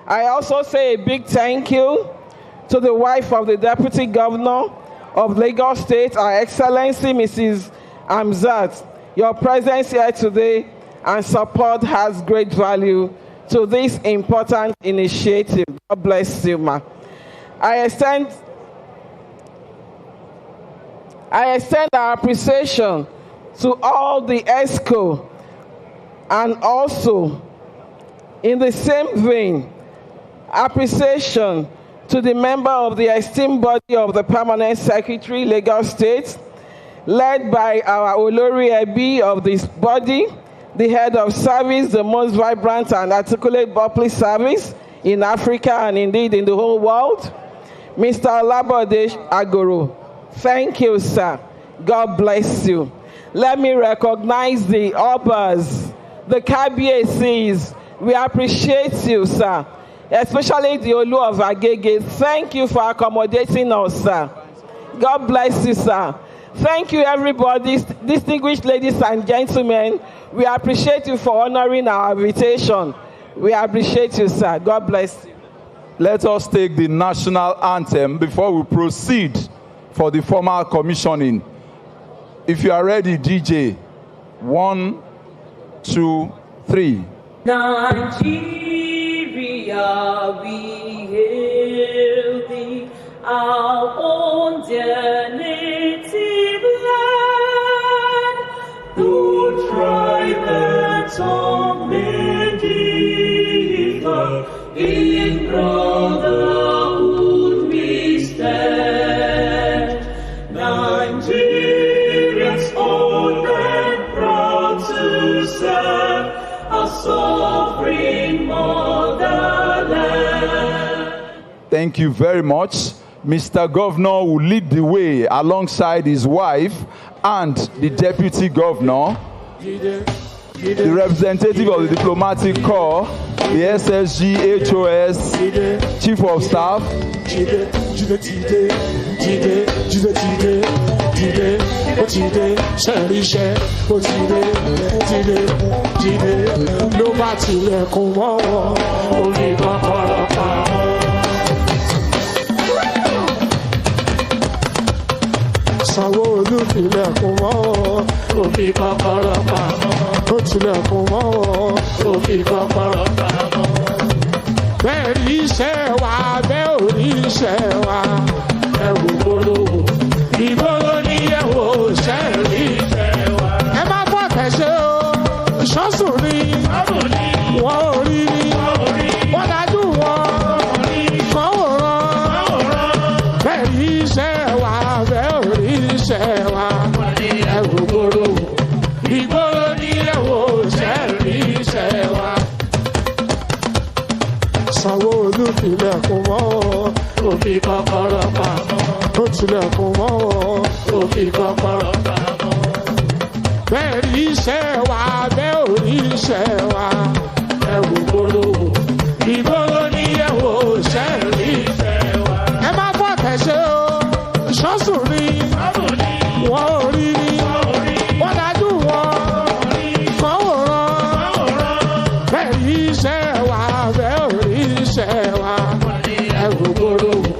I also say a big thank you to the wife of the Deputy Governor of Lagos State, Our Excellency Mrs. Hamzat. Your presence here today and support has great value to this important initiative. God bless you, ma. I extend our appreciation to all the ESCO, and also in the same vein, appreciation to the member of the esteemed body of the Permanent Secretary, Lagos State, led by our Olori Ebi of this body, the head of service, the most vibrant and articulate public service in Africa and indeed in the whole world, Mr. Olabode Agoro. Thank you, sir. God bless you. Let me recognize the Obas, the KBACs. We appreciate you, sir, especially the Olu of Agege. Thank you for accommodating us, sir. God bless you, sir. Thank you, everybody, distinguished ladies and gentlemen. We appreciate you for honoring our invitation. We appreciate you, sir. God bless you. Let us take the national anthem before we proceed for the formal commissioning. If you are ready, DJ. 1, 2, 3. Nigeria, we hail thee, our own dear native land. Though tribe and tongue may differ, in brotherhood we stand. Nigerians old and proud to serve our sovereign motherland. Thank you very much. Mr. Governor will lead the way alongside his wife and the Deputy Governor, the representative of the Diplomatic Corps, the SSG, HOS, Chief of Staff, Sanwó-Olú tilẹ̀kùn mọ́ wọn, ó fi kọ́kọ́rọ́ pamọ́. Ó tilẹ̀kùn mọ́ wọn, ó fi kọ́kọ́rọ́ pamọ́. Bẹ́ẹ̀ rí iṣẹ́ wa, bẹ́ẹ̀ ò rí iṣẹ́ wa. Ẹ wò polówó, ìgboro ní ẹ wò ṣẹ́ rí iṣẹ́ wa. Ẹ má bọ̀ tẹ̀sẹ̀ o, ìṣọ́sùn ni, wọ́n ò rí ni, wọ́n dájú wọn, kàn wòran. Bẹ́ẹ̀ rí iṣẹ́ wa, bẹ́ẹ̀ ò rí iṣẹ́ wa. Ẹ wò polówó, ìgboro ní ẹ wò ṣẹ́ rí iṣẹ́ wa. Sanwó-Olú tilẹ̀kùn mọ́ wọn, ó fi kọ́kọ́rọ́ pamọ́. Ó tilẹ̀kùn mọ́ wọn, ó fi kọ́kọ́rọ́ pamọ́. Bẹ́ẹ̀ rí iṣẹ́ wa, bẹ́ẹ̀ ò rí iṣẹ́ wa. Ẹ wò polówó, ìgboro ní ẹ wò ṣẹ́ rí iṣẹ́ wa. Ẹ má bọ̀ tẹ̀sẹ̀ o, ìṣọ́sùn ni, wọ́n ò rí ni, wọ́n dájú wọn, kàn wòran. Bẹ́ẹ̀ rí iṣẹ́ wa, bẹ́ẹ̀ ò rí iṣẹ́ wa. Ẹ wò polówó,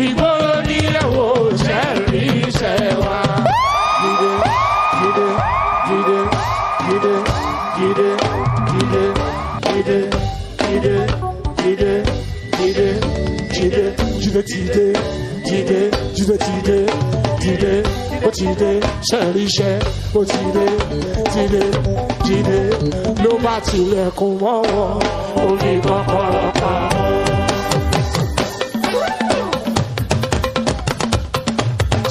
ìgboro ní ẹ wò ṣẹ́ rí iṣẹ́ wa. Ló bá tilẹ̀kùn mọ́ wọn, ó fi kọ́kọ́rọ́ pamọ́.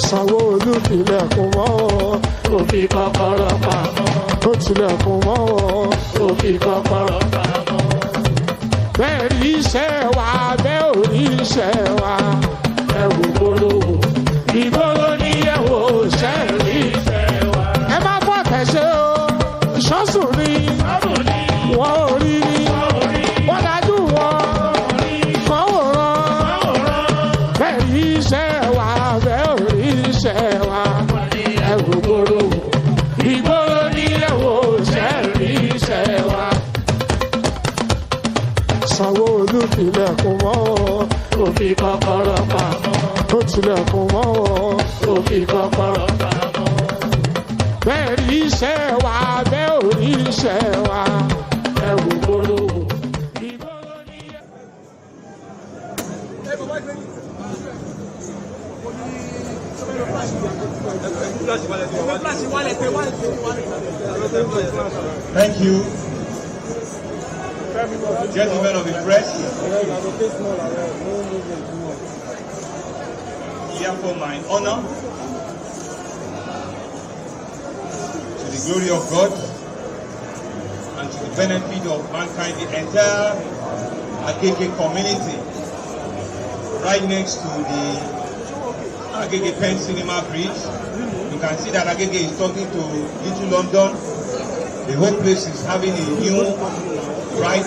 Sanwó-Olú tilẹ̀kùn mọ́ wọn, ó fi kọ́kọ́rọ́ pamọ́. Ó tilẹ̀kùn mọ́ wọn, ó fi kọ́kọ́rọ́ pamọ́. Bẹ́ẹ̀ rí iṣẹ́ wa, bẹ́ẹ̀ ò rí iṣẹ́ wa. Ẹ wò polówó, ìgboro ní ẹ wò ṣẹ́ rí iṣẹ́ wa. Ẹ má bọ̀ tẹ̀sẹ̀ o, ìṣọ́sùn ni, wọ́n ò rí ni, wọ́n dájú wọn, kàn wòran. Bẹ́ẹ̀ rí iṣẹ́ wa, bẹ́ẹ̀ ò rí iṣẹ́ wa. Ẹ wò polówó, ìgboro ní ẹ wò ṣẹ́ rí iṣẹ́ wa. Sanwó-Olú tilẹ̀kùn mọ́ wọn, ó fi kọ́kọ́rọ́ pamọ́. Ó tilẹ̀kùn mọ́ wọn, ó fi kọ́kọ́rọ́ pamọ́. Bẹ́ẹ̀ rí iṣẹ́ wa, bẹ́ẹ̀ ò rí iṣẹ́ wa. Ẹ wò polówó. Thank you. Gentlemen of the press, therefore my honor, to the glory of God and to the benefit of mankind, the entire Agege community, right next to the Agege Pen Cinema Bridge. You can see that Agege is talking to Little London. The whole place is having a new, bright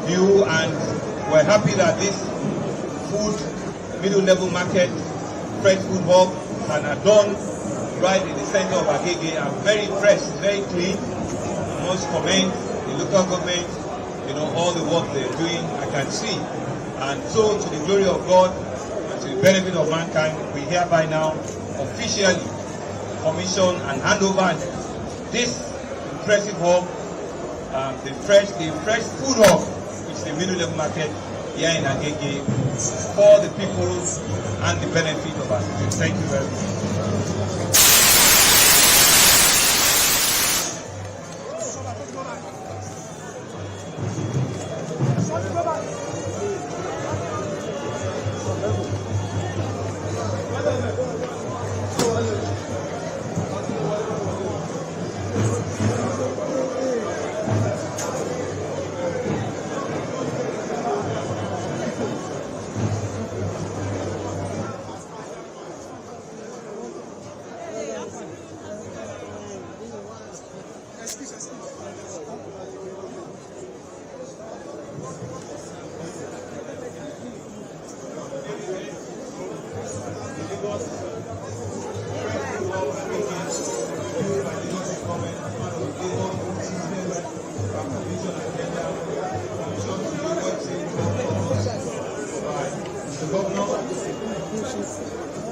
view, and we're happy that this food, middle-level market, fresh food hub can adorn right in the center of Agege. I'm very impressed, very clean. I must commend the local government, all the work they're doing, I can see. And so, to the glory of God and to the benefit of mankind, we hereby now officially commission and hand over this impressive hub, the fresh food hub, which is the middle level market here in Agege, for the people and the benefit of us. Thank you very much.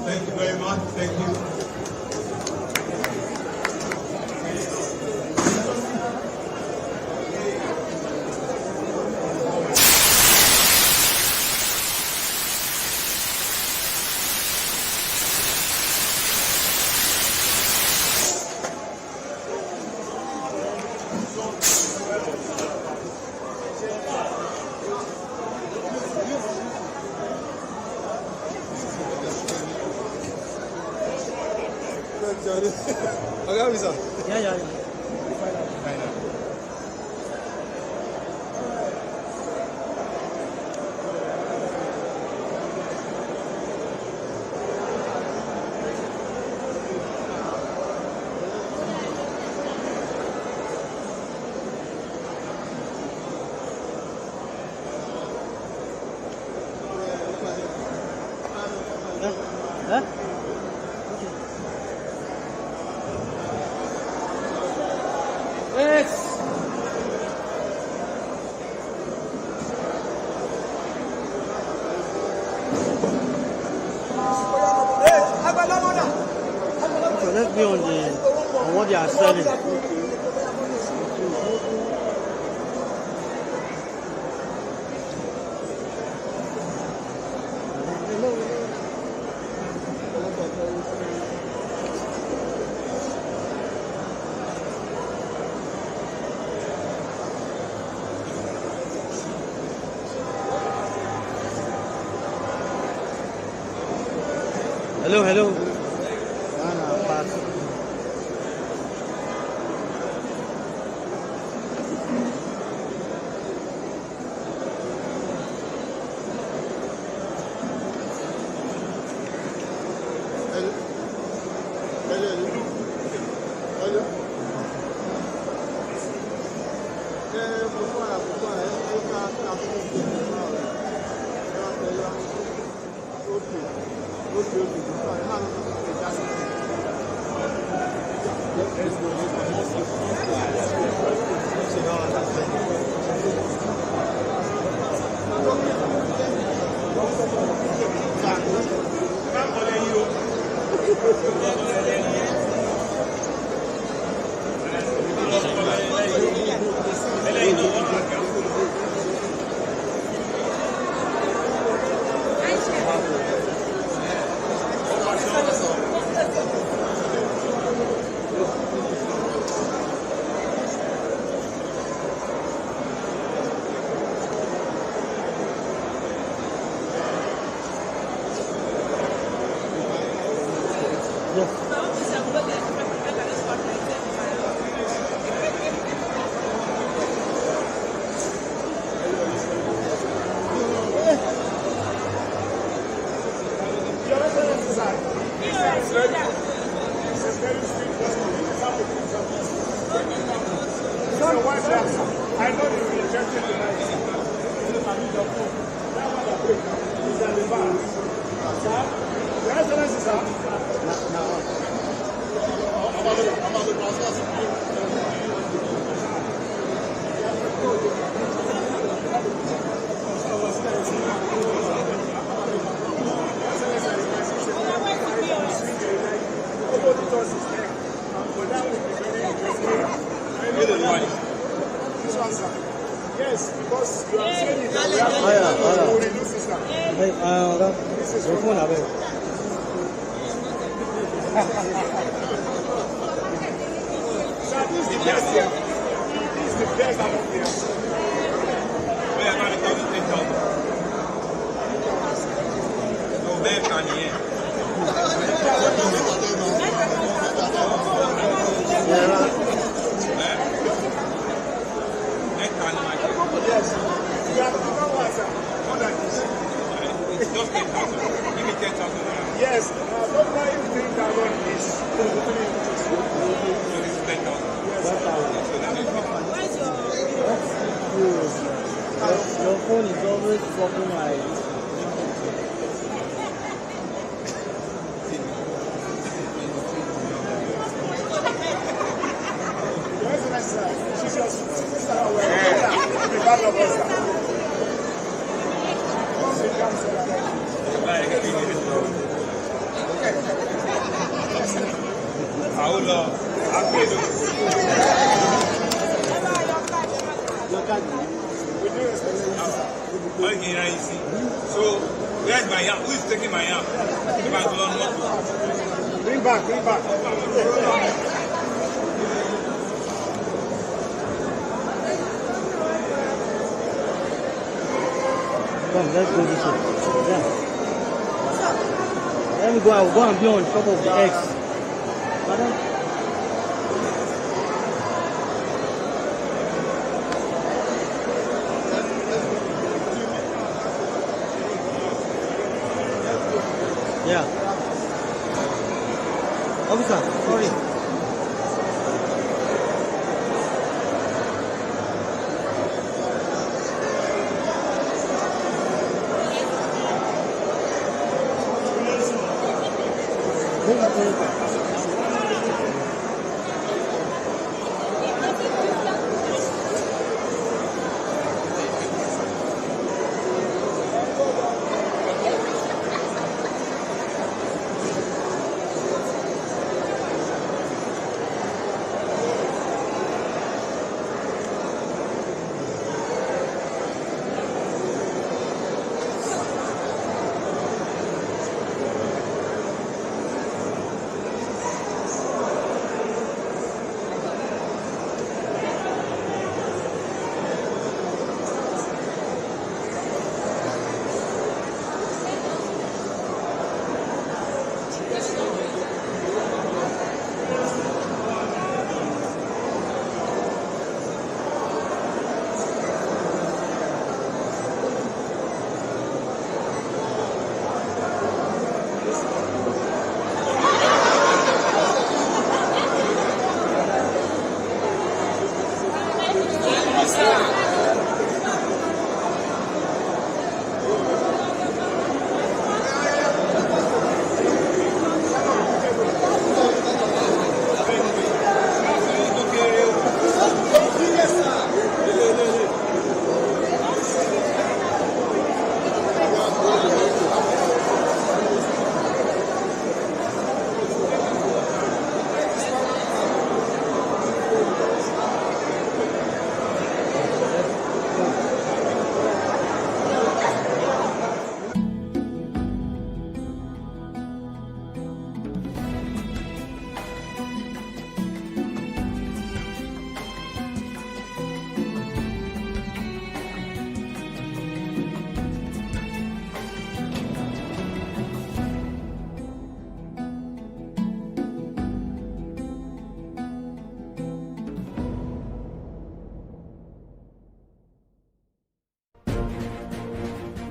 Thank you very much. Thank you. Let's be on what they are selling. Hello. Yes, because you are saying it. We will reduce this now. This is your phone. Sir, this is the best here. This is the best among here. We are not going to take over. No, man, can Yes. You have to know what, sir. More than this. It's just 10,000. Give me 10,000. Yes. Don't buy you 3,000 is. So this is 10,000. Yes. Your phone is always talking like. So, where's my yam? Who is taking my yam? Bring back, bring back. Come, let's go this way. Yeah. Let me go. I will go and be on top of the X. Madam? Yeah. Officer, sorry.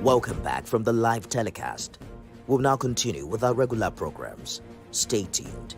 Welcome back from the live telecast. We'll now continue with our regular programs. Stay tuned.